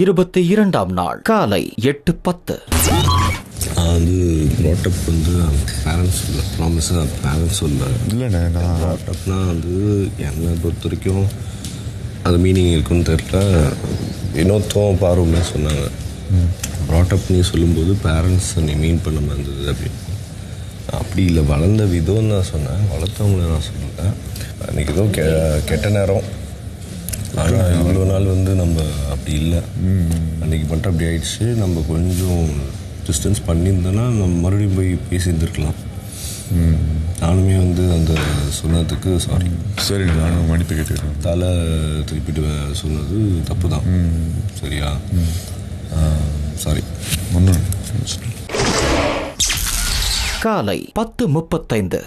22ஆம் நாள் காலை 8:10. அது ப்ராட்டப் வந்து பேரண்ட்ஸ் இல்லை, ப்ராமிஸாக பேரண்ட்ஸ் இல்லை. இல்லைண்ணே, நான் ப்ராட்டப்னா வந்து என்னை பொறுத்த வரைக்கும் அது மீனிங் இருக்குன்னு தெரியல. இன்னொருத்தம் பாருமே சொன்னாங்க, ப்ராட்டப் நீ சொல்லும்போது பேரண்ட்ஸ் நீ மீன் பண்ண மாதிரி இருந்தது அப்படின்னு. அப்படி இல்லை, வளர்ந்த விதம் நான் சொன்னேன், வளர்த்தவங்கள நான் சொல்லலை. அன்றைக்கி ஏதோ கெட்ட நேரம், ஆனால் இவ்வளோ நாள் வந்து நம்ம அப்படி இல்லை. அன்றைக்கி மட்டும் அப்படி ஆயிடுச்சு. நம்ம கொஞ்சம் டிஸ்டன்ஸ் பண்ணியிருந்தோன்னா நம்ம மறுபடியும் போய் பேசியிருந்துருக்கலாம். நானுமே வந்து அந்த சொன்னதுக்கு சாரி. சரி, நானும் மன்னிப்பு கேட்டுக்கிறேன். தலை திருப்பிட்டு சொன்னது தப்பு தான். சரியா? சாரி. ஒன்றும் காலை 10:35.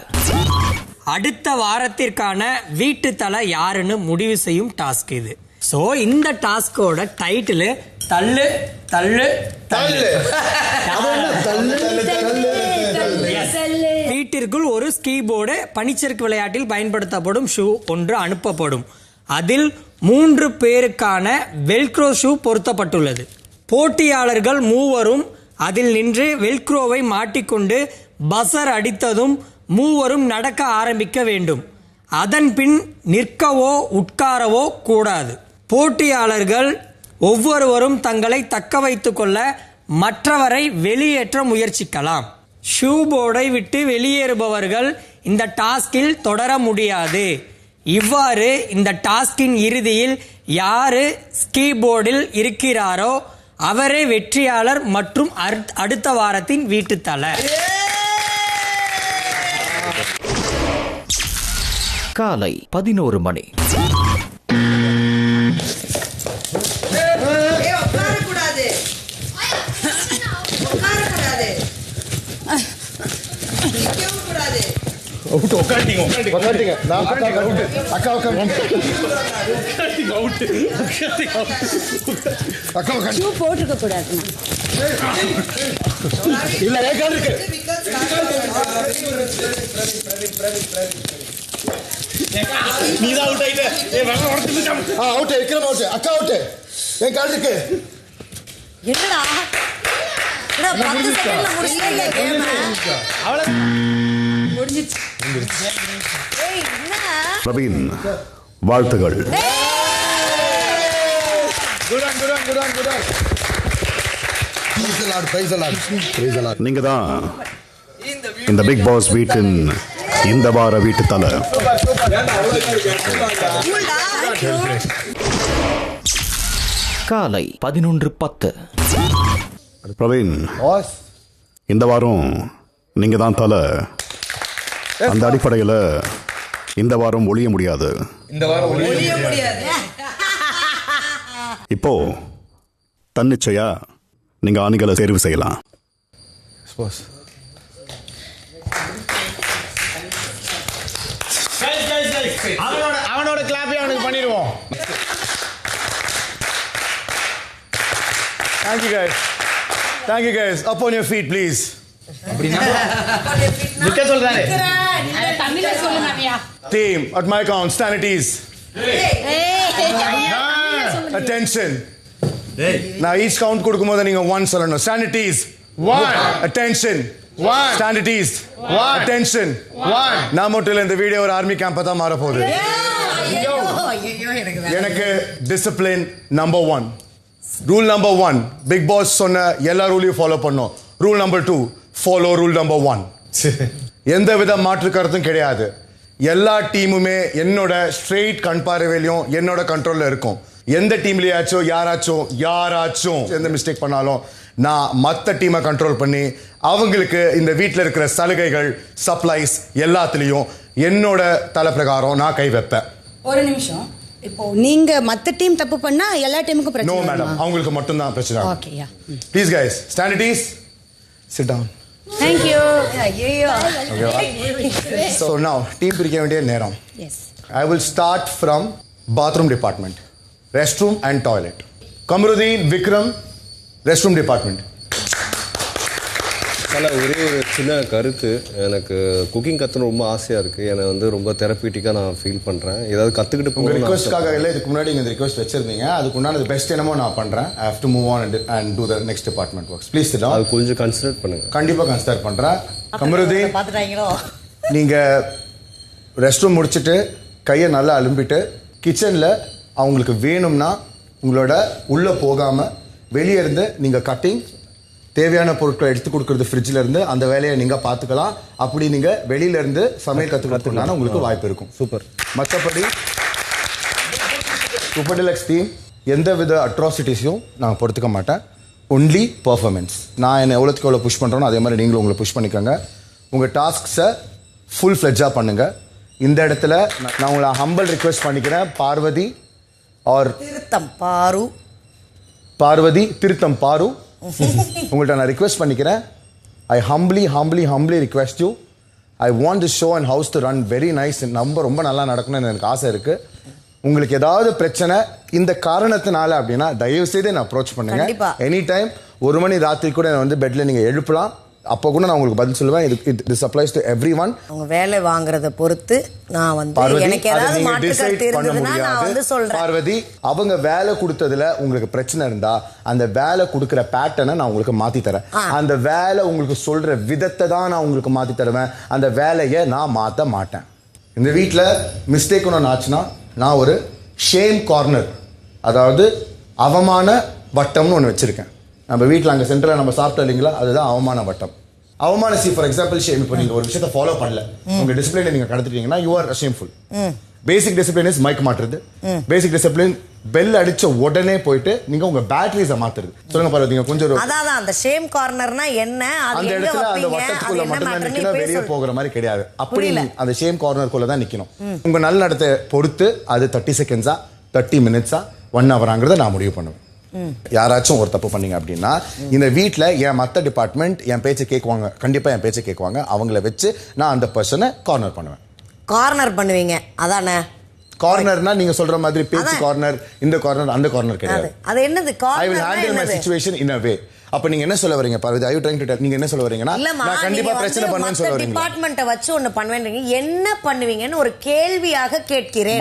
அடுத்த வாரத்திற்கான வீட்டு தலை யாருன்னு முடிவு செய்யும் டாஸ்க் இது. ஸோ இந்த டாஸ்கோட டைட்டில் தள்ளு தள்ளு தள்ளு. வீட்டிற்குள் ஒரு ஸ்கீ போர்டு, பனிச்சறுக்கு விளையாட்டில் பயன்படுத்தப்படும் ஷூ ஒன்று அனுப்பப்படும். அதில் 3 பேருக்கான வெல்க்ரோ ஷூ பொருத்தப்பட்டுள்ளது. போட்டியாளர்கள் மூவரும் அதில் நின்று வெல்க்ரோவை மாட்டிக்கொண்டு பஸர் அடித்ததும் மூவரும் நடக்க ஆரம்பிக்க வேண்டும். அதன் பின் நிற்கவோ உட்காரவோ கூடாது. போட்டியாளர்கள் ஒவ்வொருவரும் தங்களை தக்க வைத்துக் கொள்ள மற்றவரை வெளியேற்ற முயற்சிக்கலாம். ஷூ போர்டை விட்டு வெளியேறுபவர்கள் இந்த டாஸ்கில் தொடர முடியாது. இவ்வாறு இந்த டாஸ்கின் இறுதியில் யாரு ஸ்கீ போர்டில் இருக்கிறாரோ அவரே வெற்றியாளர் மற்றும் அடுத்த வாரத்தின் வீட்டு தலை. காலை 11 மணி. போட்டிருக்க கூடாது. பிரவீன், வாழ்த்துகள். நீங்க தான் இந்த பிக் பாஸ் வீட்டின் இந்த வார வீட்டு தலை. காலை 11:10. பிரவீன், இந்த வாரம் நீங்க தான் தலை. அந்த அடிப்படையில் இந்த வாரம் ஒழிய முடியாது. இப்போ தன்னிச்சையா நீங்க ஆணிகளை தேர்வு செய்யலாம். அவனோட கிளாப்பே அவனுக்கு பண்ணிடுவோம். Thank you guys. Thank you guys. Up on your feet please. நிக்க சொல்றானே. தமிழ்ல சொல்லுங்கயா. Team, at my count, stand at ease. Attention. Now each count கொடுக்கும்போது நீங்க 1 சொல்லணும். Stand at ease. 1. Attention. 1. Stand at ease. 1. Attention. 1. நான் மட்டும் இல்ல, இந்த வீடியோ ஒரு ஆர்மி கேம்பா தான் மாற போகுது. எனக்கு discipline number 1. Rule number 1, big boss சொன்ன எல்லா ரூலையும் ஃபாலோ பண்ணோம். Rule number 2, follow rule number 1. எந்த வித மாற்று கருத்தும் கிடையாது. எல்லா டீமுமே என்னோட ஸ்ட்ரெயிட் கண் பார்வையிலையும் என்னோட கண்ட்ரோல்ல இருக்கும். எந்த டீம்லயாச்சும் யாராச்சும் எந்த மிஸ்டேக் பண்ணாலும் நான் மற்ற டீமை கண்ட்ரோல் பண்ணி அவங்களுக்கு இந்த வீட்டில் இருக்கிற சலுகைகள், சப்ளைஸ் எல்லாத்துலேயும் என்னோட தலை பிரகாரம் நான் கை வைப்பேன். ஒரு நிமிஷம், இப்போ நீங்க மத்த டீம் தப்பு பண்ணா எல்லா டீமுக்கும் பிரச்சனை? நோ மேடம், அவங்களுக்கு மட்டும் தான் பிரச்சனை. Okay, yeah. Please guys, stand at ease, sit down. Thank you. So now team பிரிக்க வேண்டிய நேரம். Yes. I will start from bathroom department, restroom and toilet. Kamruddin, Vikram, restroom department. தல ஒரே ஒரு சின்ன கருத்து. எனக்கு குக்கிங் கற்றுன்னு ரொம்ப ஆசையாக இருக்குது. என்னை வந்து ரொம்ப தெரப்பிட்டிக்காக நான் ஃபீல் பண்ணுறேன். ஏதாவது கற்றுக்கிட்டு உங்கள் போகணும். ரிக்வஸ்ட்காக இல்லை, இதுக்கு முன்னாடி இந்த ரிக்வஸ்ட் வச்சிருந்தீங்க. அதுக்கு உண்டான பெஸ்ட் என்னமோ நான் பண்ணுறேன். I have to move on and do the next department works. Please sit down. அது கொஞ்சம் கன்சிடர் பண்ணுங்கள். கண்டிப்பாக கன்சிடர் பண்ணுறேன். கமருதீன், பார்த்துட்டாங்களோ? நீங்கள் ரெஸ்ட் ரூம் முடிச்சுட்டு கையை நல்லா அலும்பிட்டு கிச்சனில் அவங்களுக்கு வேணும்னா உங்களோட உள்ளே போகாமல் வெளியே இருந்து நீங்கள் கட்டிங் தேவையான பொருட்களை எடுத்து கொடுக்கறது ஃப்ரிட்ஜில் இருந்து அந்த வேலையை நீங்கள் பார்த்துக்கலாம். அப்படி நீங்கள் வெளியிலேருந்து சமையல் கற்றுக்கிறதுக்கான உங்களுக்கு வாய்ப்பு இருக்கும். சூப்பர். மற்றபடி சூப்பர் டிலக்ஸ் டீம் எந்த வித அட்ராசிட்டிஸையும் நான் பொறுத்துக்க மாட்டேன். Only performance. நான் என்னை எவ்வளோத்துக்கு எவ்வளோ புஷ் பண்ணுறோனோ அதே மாதிரி நீங்களும் உங்களை புஷ் பண்ணிக்கோங்க. உங்கள் டாஸ்க்ஸை ஃபுல் ஃப்ளெட்ஜாக பண்ணுங்கள். இந்த இடத்துல நான் உங்களை ஹம்பிள் ரிக்வெஸ்ட் பண்ணிக்கிறேன். பார்வதி திருத்தம் பாரு உங்கள்கிட்ட நான் ரிக்வெஸ்ட் பண்ணிக்கிறேன். I humbly request you. I want this show and house to run very nice. ரொம்ப நல்லா நடக்கணும்னு எனக்கு ஆசை இருக்குது. உங்களுக்கு ஏதாவது பிரச்சனை இந்த காரணத்தினால அப்படின்னா தயவு செய்து என்ன அப்ரோச் பண்ணுங்க. எனி டைம் 1 மணி ராத்திரி கூட வந்து பெட்ல நீங்க எழுப்பலாம். அப்போ கூட நான் உங்களுக்கு பதில் சொல்லுவேன். இது அப்ளைஸ் டு எவ்ரிஒன். அவங்க வேலை வாங்குறத பொறுத்து நான் வந்து எனக்கு ஏதாவது மாற்று கருத்து இருந்ததுன்னா நான் வந்து சொல்றேன். பார்வதி, அவங்க வேலை கொடுத்ததுல உங்களுக்கு பிரச்சனை இருந்தா அந்த வேலை கொடுக்கிற பேட்டர்னை நான் உங்களுக்கு மாத்தி தரேன். அந்த வேலை உங்களுக்கு சொல்ற விதத்தை தான் நான் உங்களுக்கு மாத்தி தருவேன். அந்த வேலையை நான் மாத்த மாட்டேன். இந்த வீட்டில் மிஸ்டேக் ஒன்று ஆச்சுன்னா நான் ஒரு ஷேம் கார்னர், அதாவது அவமான வட்டம்னு ஒன்று வச்சிருக்கேன். நம்ம வீட்டில் அங்கே சென்டரில் நம்ம சாப்பிட்டோம் இல்லைங்களா, அதுதான் அவமான வட்டம். அவமான ஃபார் எக்ஸாம்பிள் ஷேம். இப்போ நீங்கள் ஒரு விஷயத்தை ஃபாலோ பண்ணல, உங்கள் டிசிப்ளினை நீங்கள் கடத்திட்டீங்கன்னா you are shameful. Basic discipline is mike மாற்றுறது. பேசிக் டிசிப்ளின் பெல் அடிச்ச உடனே போயிட்டு நீங்க உங்க பேட்டரிஸை மாத்துறது. சொல்லுங்க பார்வதி, நீங்க கொஞ்சம் அதான் அந்த ஷேம் கார்னர்னா என்ன, அந்த இடத்துல அந்த வட்டத்துக்குள்ள மட்டும் தான் நிக்கணும், வெளியே போகிற மாதிரி கிடையாது. அப்படி அந்த ஷேம் கார்னருக்குள்ள தான் நிக்கணும். உங்க நல்ல நடத்தை பொறுத்து அது 30 செகண்ட்ஸா 30 மினிட்ஸா 1 ஹவராங்கிறத நான் முடிவு பண்ணுவேன். யாராச்சும் ஒரு தப்பு பண்ணீங்க அப்படின்னா இந்த வீட்டில் என் மற்ற டிபார்ட்மெண்ட் என் பேச்சை கேட்குவாங்க, கண்டிப்பா என் பேச்சை கேட்குவாங்க. அவங்கள வச்சு நான் அந்த பர்சனை கார்னர் பண்ணுவேன். கார்னர் பண்ணுவீங்க அதானே? கார்னர்னா நீங்க சொல்ற மாதிரி பேச்சு கார்னர், இந்த கார்னர், அந்த கார்னர் கிடையாது. அது என்னது corner? I will handle my situation in a way. அப்ப நீங்க என்ன சொல்ல வரீங்க Parvati? Are you trying to tell? நீங்க என்ன சொல்ல வரீங்கன்னா நான் கண்டிப்பா பிரச்சனை பண்ணுவேன்னு சொல்ல வரீங்க. டிபார்ட்மென்ட்ட வச்சு ஒன்னு பண்ணுவீங்க, என்ன பண்ணுவீங்கன்னு ஒரு கேள்வியாக கேட்கிறேன்.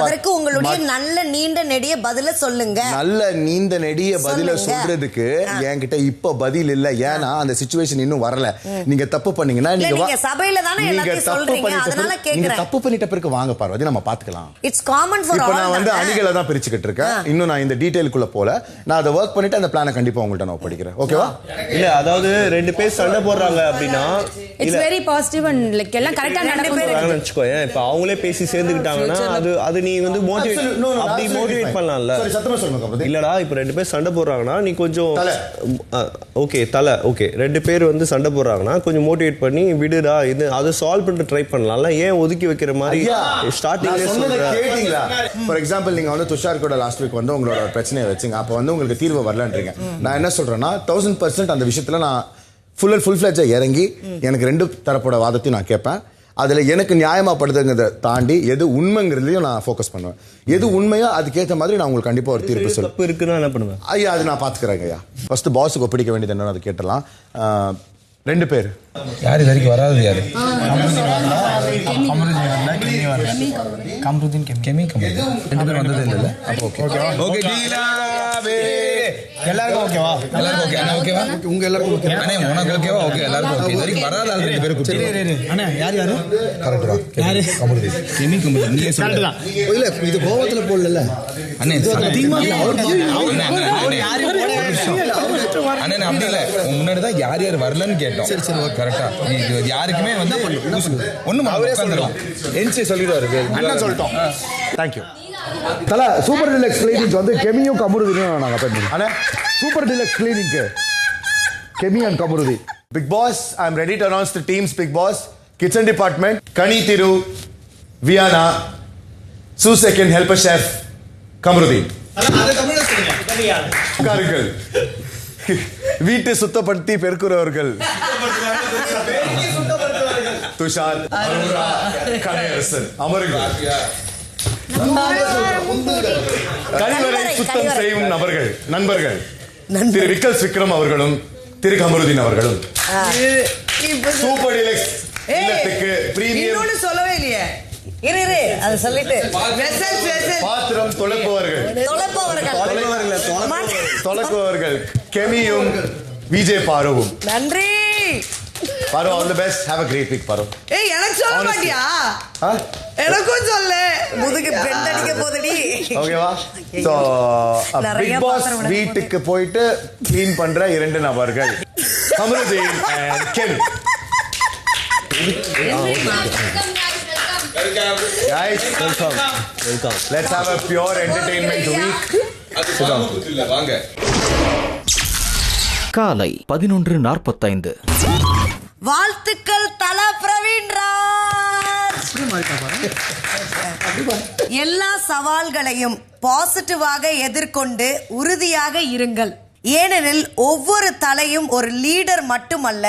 அதற்கு உங்களுடைய நல்ல நீண்ட நெடிய பதில சொல்லுங்க. நல்ல நீண்ட நெடிய பதில சொல்றதுக்கு என்கிட்ட இப்ப பதில் இல்ல. ஏன்னா அந்த சிச்சுவேஷன் இன்னும் வரல. நீங்க தப்பு பண்ணீங்கன்னா நீங்க சபையில தானே எல்லாத்தையும் சொல்றீங்க, அதனால கேக்குறேன். நீங்க தப்பு பண்ணிட்ட பிறகு வாங்க பார்வதி, நம்ம பாத்துக்கலாம். It's common for all. நான் வந்து அணிகளை தான் பிரிச்சுக்கிட்டு இருக்கேன். இன்னும் நான் இந்த டீடைலுக்குள்ள போல. நான் அதை ஒர்க் பண்ணிட்டு அந்த பிளானை கண்டிப்பா உங்கள்ட்ட நான் படிக்கிறேன். ஓகேவா? இல்ல அதாவது 2 பேர் சண்டை போடுறாங்க அப்படினா it's very positive and like எல்லாம் கரெக்ட்டா நடக்குதுன்னு வெச்சுக்கோங்க. இப்ப அவங்களே பேசி சேர்ந்துக்கிட்டாங்கன்னா அது நீ வந்து மோட்டிவேட் அப்படி மோட்டிவேட் பண்ணலாம்ல. சரி, சத்தமா சொல்லுங்க. இல்லடா, இப்ப 2 பேர் சண்டை போடுறாங்கன்னா நீ கொஞ்சம் ஓகே தல ஓகே 2 பேர் வந்து சண்டை போடுறாங்கன்னா கொஞ்சம் மோட்டிவேட் பண்ணி விடுடா, இது அதை சால்வ் பண்ண ட்ரை பண்ணலாம்ல. ஏன் ஒதுக்கி வைக்கிற மாதிரி ஸ்டார்டிங்ல சொல்றீங்களா? ஃபார் எக்ஸாம்பிள் நீங்க வந்து துஷார் கூட லாஸ்ட் வீக் வந்து உங்களோட பிரச்சனையை வச்சீங்க. அப்ப வந்து உங்களுக்கு தீர்வு வரலன்றீங்க. நான் என்ன சொல்றேன்னா 1000% அந்த விஷயத்துல நான் ஃபுல் ஃபிளட்ஜா இறங்கி எனக்கு 2 தரப்போட வாதத்தையும் நான் கேட்பேன். அதுல எனக்கு நியாயமா படுதுங்கிறத தாண்டி எது உண்மைங்கிறதையும் நான் ஃபோக்கஸ் பண்ணுவேன். எது உண்மையோ அதுக்கேற்ற மாதிரி நான் உங்களுக்கு கண்டிப்பா ஒரு தீர்ப்பு சொல்லுவேன். தப்பு இருக்குன்னா என்ன பண்ணுவேன்? ஐயா அது நான் பாத்துக்கிறேன் ஐயா. ஃபர்ஸ்ட் பாஸுக்கு ஒப்பிடிக்க வேண்டியது என்னன்னு அதை கேட்டலாம். 2 பேர் யார் இது வரைக்கும் வராது? யாரு? கம்ருதீன் கெமி 2 பேர் வந்ததே இல்ல. அப்போ ஓகே ஓகே டீலாவே எல்லாருக்கும் ஓகேவா? எல்லாருக்கும் ஓகே அண்ணா? ஓகேவா? உங்க எல்லாருக்கும் ஓகே அண்ணே? உனக்கு ஓகேவா? ஓகே எல்லாருக்கும் ஓகே. இது வரைக்கும் வராத ஆள் 2 பேர் கூப்பிட்டு அண்ணா யார் கரெக்ட்டா? யாரு? கம்ருதீன் கெமி கம்ருதீன் நீங்க சொல்லுங்க. இல்ல இது கோவத்துல போடல அண்ணே, சத்தியமா அவர் யாரு அண்ணே அப்படி இல்ல. முன்னாடி தான் யார் யார் வரலன்னு கேட்டோம். சரி சரி கரெக்டா. இது யாருக்குமே வந்து ஒண்ணும் அவரே சொல்லலாம். என்சி சொல்லிடுவாரு அண்ணா சொல்லிட்டோம். தேங்க் யூ தல. சூப்பர் டிலக்ஸ் கிளீனிங் வந்து கெமியும் கமருதியும் நாங்க பண்ணி அண்ணா. Super deluxe cleaning Kemi and Kamaruthi. Big Boss, I'm ready to announce the teams. Big Boss, Kitchen Department, Kani Thiru, Viana, Sue Second, Helper Chef, Kamruddin. கார்கள் வீட்டை சுத்தப்படுத்தி பெருக்குறவர்கள் துஷார், அரோரா, கலையரசன் அமருங்கள். கழிவறை சுத்தம் செய்யும் நபர்கள் நண்பர்கள் திரு விக்கல்ஸ் விக்ரம் அவர்களும் திரு கமருதீன் அவர்களும் சூப்பர் டிலக்ஸ் இல்லத்துக்கு பிரீமியம் இன்னொன்னு சொல்லவே இல்லையே. இரு அது சொல்லிட்டு பாத்திரம் தொலைப்பவர்கள் கெமியும் விஜய் பாருவும். நன்றி பாரு, all the best, have a great week பாரு. ஏய் எனக்கு சொல்ல மாட்டியா? எனக்கும் சொல்ல முதுகு பெண்ட் அடிக்க போதடி. ஓகேவா? சோ பிக் பாஸ் வீட்டுக்கு போயிட்டு க்ளீன் பண்ற 2 நபர்கள் Kamaruddin and Kemy. Guys, welcome. Let's have a pure entertainment week. வாங்க. காலை 11:45. வாழ்த்துக்கள் தல பிரவீன் ராஜ். எல்லா சவால்களையும் பாசிட்டிவாக எதிர்கொண்டு உறுதியாக இருங்கள். ஏனெனில் ஒவ்வொரு தலையும் ஒரு லீடர் மட்டுமல்ல,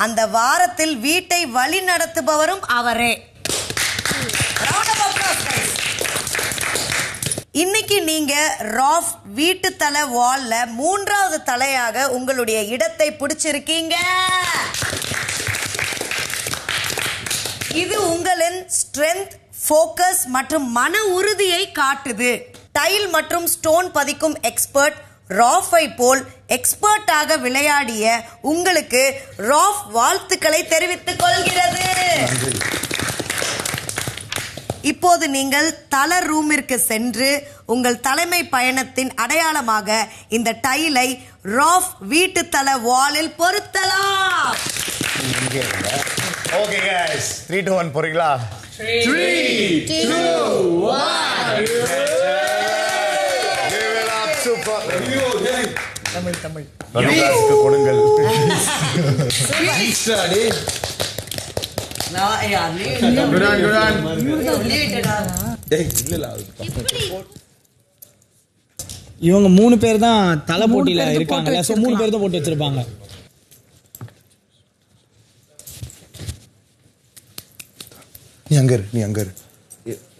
அந்த வாரத்தில் வீட்டை வழி நடத்துபவரும் அவரே. இன்னைக்கு நீங்க ராஃப் வீட்டு தலை வால்ல 3வது தலையாக உங்களுடைய இடத்தை பிடிச்சிருக்கீங்க. இது உங்களின் ஸ்ட்ரென்த், ஃபோக்கஸ் மற்றும் மன உறுதியை காட்டுது. டைல் மற்றும் ஸ்டோன் பதிக்கும் எக்ஸ்பர்ட் ராஃபை போல் எக்ஸ்பர்ட்டாக விளையாடிய உங்களுக்கு ராஃப் வாழ்த்துக்களை தெரிவித்துக் கொள்கிறது. இப்போது நீங்கள் தல ரூமிற்கு சென்று உங்கள் தலைமை பயணத்தின் அடையாளமாக இந்த டைலை ராஃப் வீட்டு தல வாலில் பொருத்தலாம். ஓகே गाइस, 3 2 1 போறீங்களா? 3 2 1 give it up. Super. Tamil ரவிதாஸ்க்கு கொடுங்கள். ஈஸ்டாடி இவங்க 3 பேர் தான் தலை போட்டியில இருக்காங்க. 3 பேர் தான் போட்டு வச்சிருப்பாங்க. நீ அங்க இரு.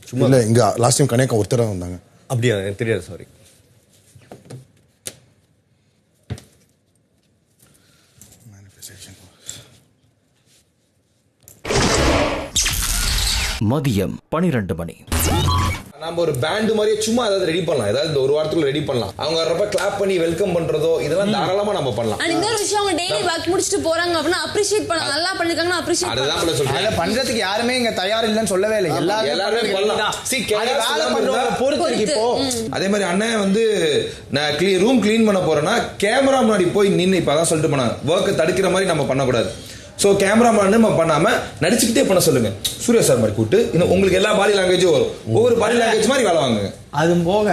சும்மா இல்ல, இங்க லாஸ்ட் டைம் கணேக்கா ஒருத்தரா வந்தாங்க. அப்படியா? எனக்கு தெரியாது, சாரி. மதியம் 12 மணி. நம்ம ஒரு பேண்ட் மாதிரியே சும்மா ஏதாவது ரெடி பண்ணலாம். ஏதாவது இந்த ஒரு வாரத்துக்குள்ள ரெடி பண்ணலாம். அவங்க வர்றப்ப கிளாப் பண்ணி வெல்கம் பண்றதோ இதெல்லாம் தாராளமா நம்ம பண்ணலாம். இந்த ஒரு விஷயம் அவங்க டெய்லி வர்க் முடிச்சிட்டு போறாங்க அப்படினா அப்ரிஷியேட் பண்ணலாம். நல்லா பண்ணிருக்காங்கன்னா அப்ரிஷியேட் பண்ணலாம். அதுதான் சொல்றேன். அத பண்றதுக்கு யாருமே இங்க தயார் இல்லன்னு சொல்லவே இல்லை. எல்லாரும் பண்ணலாம். அது வேலை பண்றவங்க பொறுத்து இருக்கு. இப்போ அதே மாதிரி அண்ணன் வந்து நான் ரூம் க்ளீன் பண்ண போறேன்னா கேமரா முன்னாடி போய் நின்னு இப்ப அதான் சொல்லிட்டு போனாங்க, வர்க்கை தடுக்கிற மாதிரி நம்ம பண்ணக்கூடாது. ஸோ கேமராமேன் நம்ம பண்ணாம நடிச்சுக்கிட்டே பண்ண சொல்லுங்க. சூர்யா சார் மாதிரி கூப்பிட்டு இன்னும் உங்களுக்கு எல்லா பாடி லாங்குவேஜும் வரும். ஒவ்வொரு பாடி லாங்குவேஜ் மாதிரி வேலை வாங்குங்க. அதுவும் போக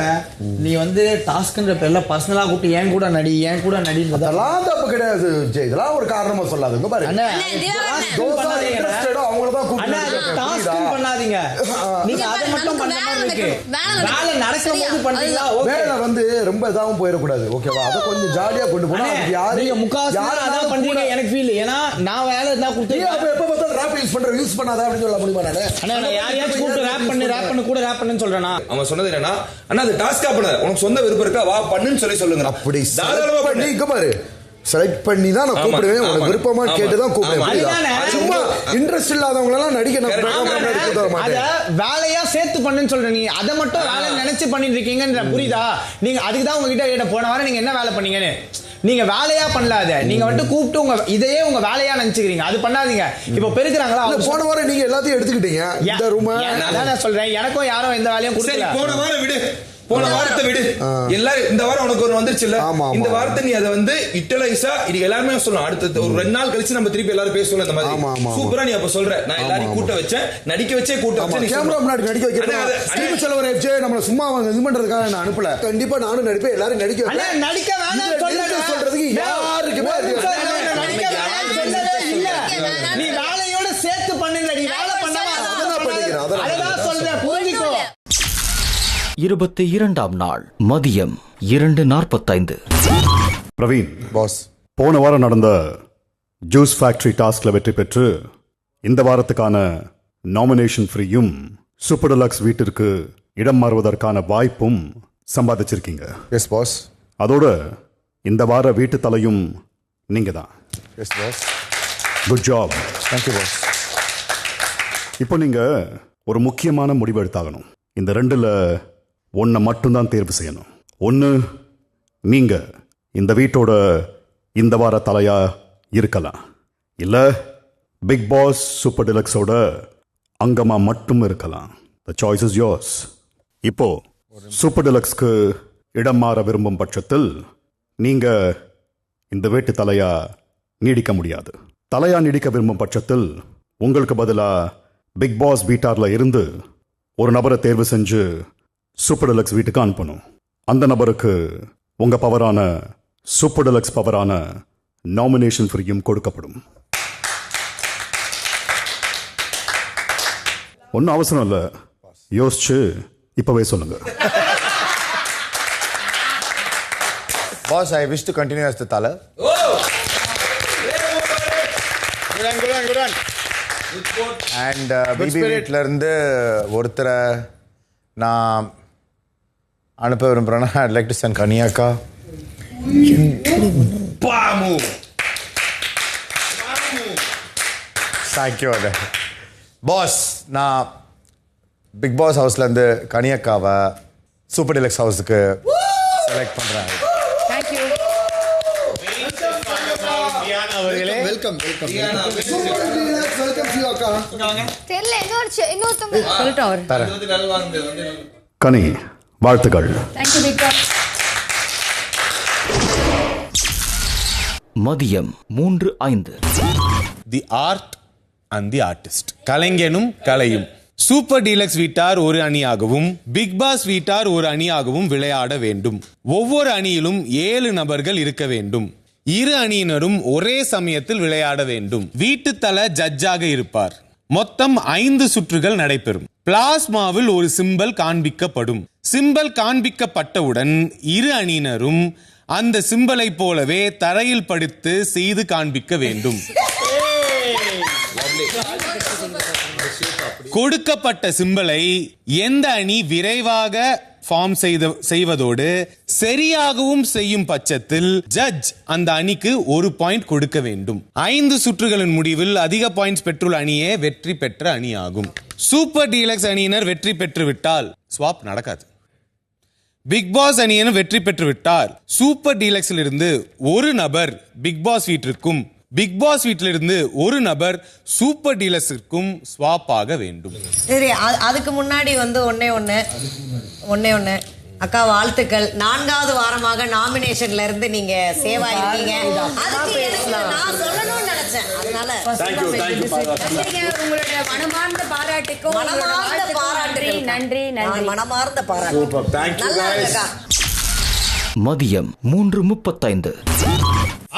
நீ வந்து டாஸ்க்ன்ற பேர்ல பர்சனலா கூப்பிட்டு ஏன் கூட நடின்றதெல்லாம் தப்பு கிடையாது. இதெல்லாம் ஒரு காரணமா சொல்லாதுங்க பாரு. பண்ணாதீங்க. நீங்க அதை மட்டும் பண்ண மாதிரி இருக்கு. வேலை நடக்கும் போது பண்றீங்களா? வேலை வந்து ரொம்ப இதாவும் போயிடக்கூடாது. ஓகேவா? அதை கொஞ்சம் ஜாலியா கொண்டு போனா நீங்க முக்காவாசி அதான் பண்றீங்க. எனக்கு ஃபீல். ஏன்னா நான் வேலை இருந்தா கொடுத்து எப்ப பார்த்தாலும் ராப் யூஸ் பண்ணாத அப்படின்னு சொல்ல முடியுமா? நான் யாரையாச்சும் கூப்பிட்டு ரேப் பண்ணு சொல்றேன்னா அவன் சொன்னது என்னன்னா, அண்ணா அது டாஸ்கா பண்ண உனக்கு சொந்த விருப்பம் இருக்கா வா பண்ணுன்னு சொல்லுங்க. அப்படி நீங்க பாரு செலக்ட் பண்ணி தான் நான் கூப்பிடுவேன். உனக்கு விருப்பமா கேட்டுதான் கூப்பிடுவேன். சும்மா இன்ட்ரெஸ்ட் இல்லாதவங்க எல்லாம் நடிக்க வேலையா சேர்த்து பண்ணுன்னு சொல்றேன். நீ அதை மட்டும் வேலை நினைச்சு பண்ணிட்டு இருக்கீங்கன்ற புரியுதா? நீங்க அதுக்குதான் உங்ககிட்ட கேட்ட போன வாரம் நீங்க என்ன வேலை பண்ணீங்கன்னு. நீங்க வேலையா பண்ணலாத, நீங்க வந்துட்டு கூப்பிட்டு உங்க இதையே உங்க வேலையா நினைச்சுக்கிறீங்க. அது பண்ணாதீங்க. இப்ப பெருக்குறாங்களா? போன வாரம் நீங்க எல்லாத்தையும் எடுத்துக்கிட்டீங்க. இந்த ரூம் நான் சொல்றேன், எனக்கும் யாரும் எந்த வேலையும் கொடுக்கல. போன வாரம் விடு, போன வாரத்தை விடு. எல்லாரும் இந்த வாரம் உனக்கு ஒரு வந்துருச்சுல்ல, இந்த வாரத்தை நீ அதை வந்து இட்டலைஸா இது எல்லாருமே சொல்லலாம். அடுத்த ஒரு 2 நாள் கழிச்சு நம்ம திருப்பி எல்லாரும் பேசுவோம். இந்த மாதிரி சூப்பரா நீ அப்ப சொல்ற. நான் எல்லாரையும் கூட்ட வச்சேன், நடிக்க வச்சே கூட்ட வச்சேன். கேமரா முன்னாடி நடிக்க வைக்கிறேன். செலவர் வச்சு நம்மள சும்மா இது பண்றதுக்காக நான் அனுப்பல. கண்டிப்பா நானும் நடிப்பேன், எல்லாரும் நடிக்க வைப்பேன். நடிக்க வேணாம் சொல்றதுக்கு யாருக்குமே இல்ல. நீ வேலையோட சேர்த்து பண்ணுங்க. நீ வேலை பண்ணாம அதான் சொல்றேன், புரிஞ்சுக்கோ. 22ஆம் நாள் மதியம் 2:45. பிரவீன் பாஸ், போன வாரம் நடந்த ஜூஸ் ஃபேக்டரி டாஸ்க்ல வெற்றி பெற்று இந்த வாரத்துக்கான நாமினேஷன் ஃப்ரீயும் சூப்பர் டிலக்ஸ் வீட்டிற்கு இடம் மாறுவதற்கான வாய்ப்பும் சம்பாதிச்சிருக்கீங்க. S pass. அதோட இந்த வார வீட்டு தலையும் நீங்க தான். Yes boss. Good job. Thank you boss. இப்போ நீங்க ஒரு முக்கியமான முடிவு எடுத்தாகணும். இந்த ரெண்டுல ஒன்றை மட்டும்தான் தேர்வு செய்யணும். ஒன்று, நீங்க இந்த வீட்டோட இந்த வார தலையா இருக்கலாம், இல்லை பிக் பாஸ் சூப்பர் டிலக்ஸோட அங்கமா மட்டும் இருக்கலாம். The choice is yours. இப்போ சூப்பர் டிலக்ஸ்க்கு இடம் மாற விரும்பும் பட்சத்தில் நீங்க இந்த வீட்டு தலையா நீடிக்க முடியாது. தலையா நீடிக்க விரும்பும் பட்சத்தில் உங்களுக்கு பதிலா பிக் பாஸ் வீட்டார்ல இருந்து ஒரு நபரை தேர்வு செஞ்சு சூப்பர் டிலக்ஸ் வீட்டுக்கு அனுப்பணும். அந்த நபருக்கு உங்க பவரான சூப்பர் டிலக்ஸ் பவரான நாமினேஷன் ஃப்ரீயும் கொடுக்கப்படும். ஒன்றும் அவசரம் இல்லை, யோசிச்சு இப்பவே சொல்லுங்க. Boss, I wish to continue as the Tala. Good one. And BB வீட்டில் இருந்து ஒருத்தரை நான் அனுப்ப விரும்புகிறேன்னா I'd like to send கனியாக்கா. Thank you. பாஸ், நான் பிக் பாஸ் ஹவுஸ்லேருந்து கனியாக்காவை சூப்பர் டிலக்ஸ் ஹவுஸுக்கு செலக்ட் பண்ணுறேன். கனி, வாழ்த்துக்கள். மதியம் 3:05. The art and the artist. கலைஞனும் கலையும். சூப்பர் டீலக்ஸ் வீட்டார் ஒரு அணியாகவும் பிக் பாஸ் வீட்டார் ஒரு அணியாகவும் விளையாட வேண்டும். ஒவ்வொரு அணியிலும் 7 நபர்கள் இருக்க வேண்டும். இரு அணியினரும் ஒரே சமயத்தில் விளையாட வேண்டும். வீட்டு தல ஜட்ஜாக இருப்பார். மொத்தம் 5 சுற்றுகள் நடைபெறும். பிளாஸ்மாவில் ஒரு சிம்பல் காண்பிக்கப்படும். சிம்பல் காண்பிக்கப்பட்டவுடன் இரு அணியினரும் அந்த சிம்பலை போலவே தரையில் படுத்து செய்து காண்பிக்க வேண்டும். கொடுக்கப்பட்ட சிம்பலை எந்த அணி விரைவாக ஃபார்ம் செய்வதோடு சரியாகவும் செய்யும் பட்சத்தில் ஜட்ஜ் அந்த அணிக்கு 1 பாயிண்ட் கொடுக்க வேண்டும். 5 சுற்றுகளின் முடிவில் அதிக பாயிண்ட்ஸ் பெற்றுள்ள அணியே வெற்றி பெற்ற அணியாகும். சூப்பர் டீலக்ஸ் அணியினர் வெற்றி பெற்றுவிட்டால் ஸ்வாப் நடக்காது. பிக் பாஸ் அணியினர் வெற்றி பெற்றுவிட்டால் சூப்பர் டீலக்ஸில் இருந்து ஒரு நபர் பிக் பாஸ் வீட்டிற்கும் பிக் பாஸ் வீட்டிலிருந்து ஒரு நபர் சூப்பர் டீலக்ஸிற்கும் ஸ்வாப் ஆக வேண்டும். சரி, அதுக்கு முன்னாடி ஒன்னே அக்கா வாழ்த்துக்கள். 4வது வாரமாக நாமினேஷன்ல இருந்து நீங்க சேவ் ஆயிருக்கீங்க. நான் சொல்லணும்னு நினைச்சேன், அதனால உங்களுடைய மனமார்ந்த பாராட்டுக்கும் நன்றி. மனமார்ந்த பாராட்டு. நல்லா இருக்கா. மதியம் 3:35.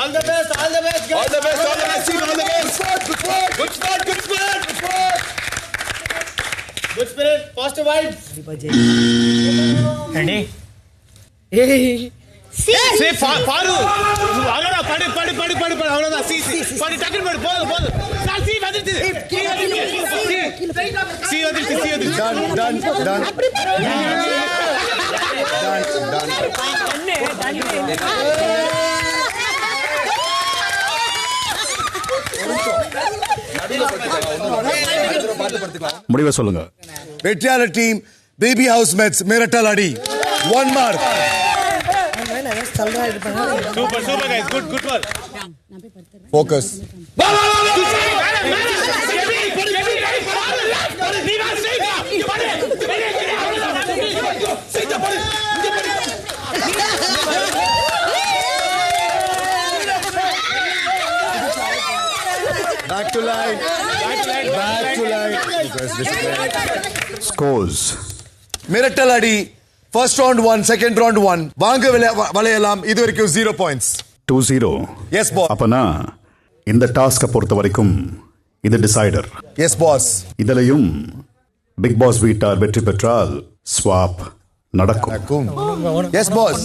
All the best. All the best. All the best. All the best. All the best. Good sport. Good spirit. Positive vibes. Ready? Say Faru. Avloda padu. Avloda see. Padu takku padu. Podu. See vadithu. See vadithu. Done. முடிவை சொல்லுங்க. வெற்றியாளர் team baby house mats மிரட்டல் அடி 1 mark. Super guys. Good work. Focus. Back to line. Scores. மிரட்டல் அடி first round 1, second round 1. வாங்க விளையலாம். இது வரைக்கும் 0 points. 2-0. Yes boss. அப்பனா இந்த டாஸ்கை பொறுத்த வரைக்கும் இது டிசைடர். Yes boss. இதிலையும் பிக் பாஸ் வீட்டார் வெற்றி பெற்றால் ஸ்வாப் நடக்கும். S pass.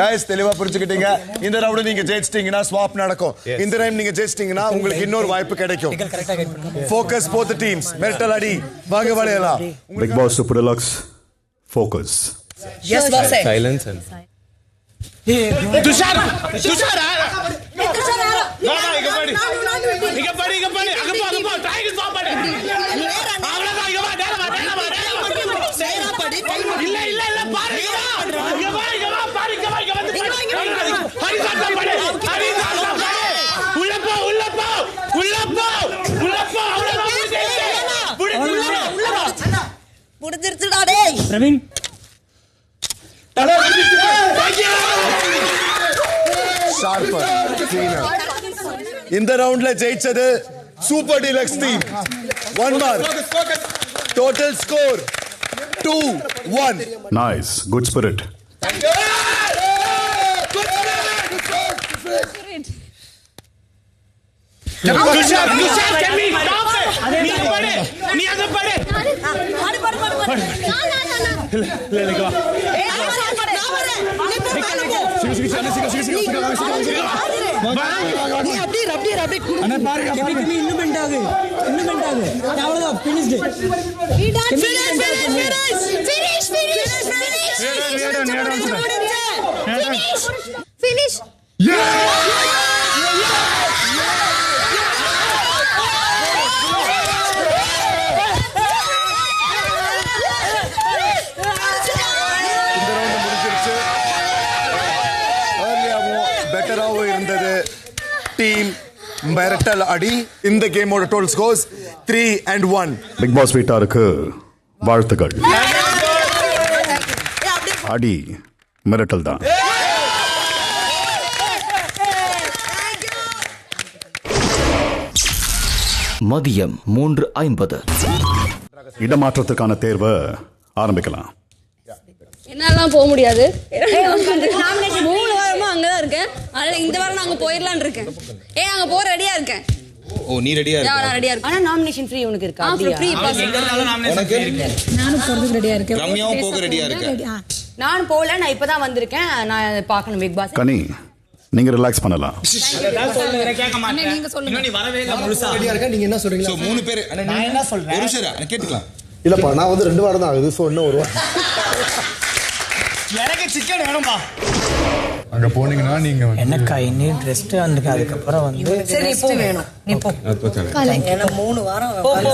गाइस தெளிவா புரிஞ்சுக்கிட்டீங்க. இந்த ரவுண்ட் நீங்க ஜெயிச்சிட்டீங்கன்னா ஸ்வாப் நடக்கும். இந்த டைம் நீங்க ஜெயிச்சிட்டீங்கன்னா உங்களுக்கு இன்னொரு வாய்ப்பு கிடைக்கும். Focus both the teams. மிரட்டல் அடி வாங்க விளையலாம். Big boss super deluxe focus. Yes boss. Silence. Tushar. இங்க படி இங்க படி இங்க படி அங்க போ டைகர் ஸ்டாப் பண்ணு அவ்வளவுதான் இங்க வா நேரா வா சேரா படி இல்ல இல்ல இல்ல பாரு இங்க வா பாரு இங்க வந்து ஹரிசாட்டா படி உள்ள போ அவ்வளவுதான் முடிஞ்சிருச்சுடா டேய் பிரவீன் இந்த ரவுண்ட்ல ஜெயிச்சது super deluxe team. 1 mark. Total score 2-1. Nice, good spirit. நீ அங்க படு பெட்டராகவும் இருந்தது டீம் மிரட்டல் அடி. இந்த கேமோட டோட்டல் ஸ்கோர்ஸ் 3-1. பிக் பாஸ் வீட்டாருக்கு வாழ்த்துக்கள். அடி மிரட்டல் தான். மதியம் 3:50. இடமாற்றத்திற்கான தேர்வை ஆரம்பிக்கலாம். என்னாலாம் போக முடியாது. 3 வாரமா அங்கதான் இருக்கேன். அதனால இந்த வாரம் நான் அங்க போயிடலான்னு இருக்கேன். அங்க போக ரெடியா இருக்கேன். ஓ நீ ரெடியா இருக்க? நான் ரெடியா இருக்கேன். ஆனா நாமினேஷன் ஃப்ரீ உனக்கு இருக்கா? Free boss. நானும் போறதுக்கு ரெடியா இருக்கேன். ரம்யாவும் போக ரெடியா இருக்க? நான் போகல, நான் இப்பதான் வந்திருக்கேன். நான் பார்க்கணும் பிக் பாஸ். கனி, நீங்க ரிலாக்ஸ் பண்ணலாம். நீங்க சொல்லுங்க. நீ வரவே இல்ல முழுசா ரெடியா இருக்க. நீங்க என்ன சொல்றீங்க? சோ 3 பேர் நான் என்ன சொல்றேன்? ஒரு நிமிஷம் நான் கேட்டுக்கலாம். இல்லப்பா, நான் வந்து 2 வாரம் தான் ஆகுது. சோ இன்னும் 1 வாரம். எனக்கு சிக்கன் வேணும்பா. அங்க போனீங்கன்னா நீங்க என்னக்கா இன்னும் ரெஸ்ட் வந்துருக்கு. அதுக்கப்புறம் வந்து சரி இப்போ வேணும் நீ போ. ஏன்னா 3 வாரம்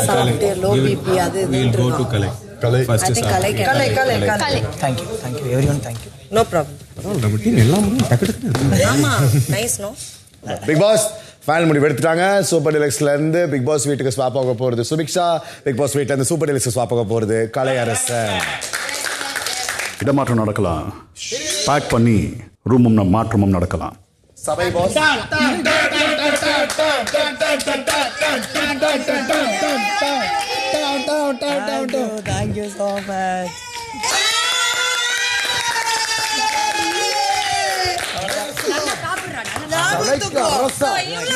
சாப்பிட்டு லோ பிபி அது கலை thank you everyone thank you. No problem. நம்ம டீம் எல்லாம் டக்கு டக்கு. ஆமா nice no. Big boss final முடிவு எடுத்துட்டாங்க. சூப்பர் டீலக்ஸ்ல இருந்து பிக் பாஸ் வீட்டுக்கு ஸ்வாப் ஆக போறது சுபிக்ஷா. பிக் பாஸ் வீட்ல இருந்து சூப்பர் டீலக்ஸ் ஸ்வாப் ஆக போறது கலையரசன். இடமாற்றம் நடக்கலாம். பேக் பண்ணி ரூமும் மாற்றமும் நடக்கலாம். சபை boss Thank you so much.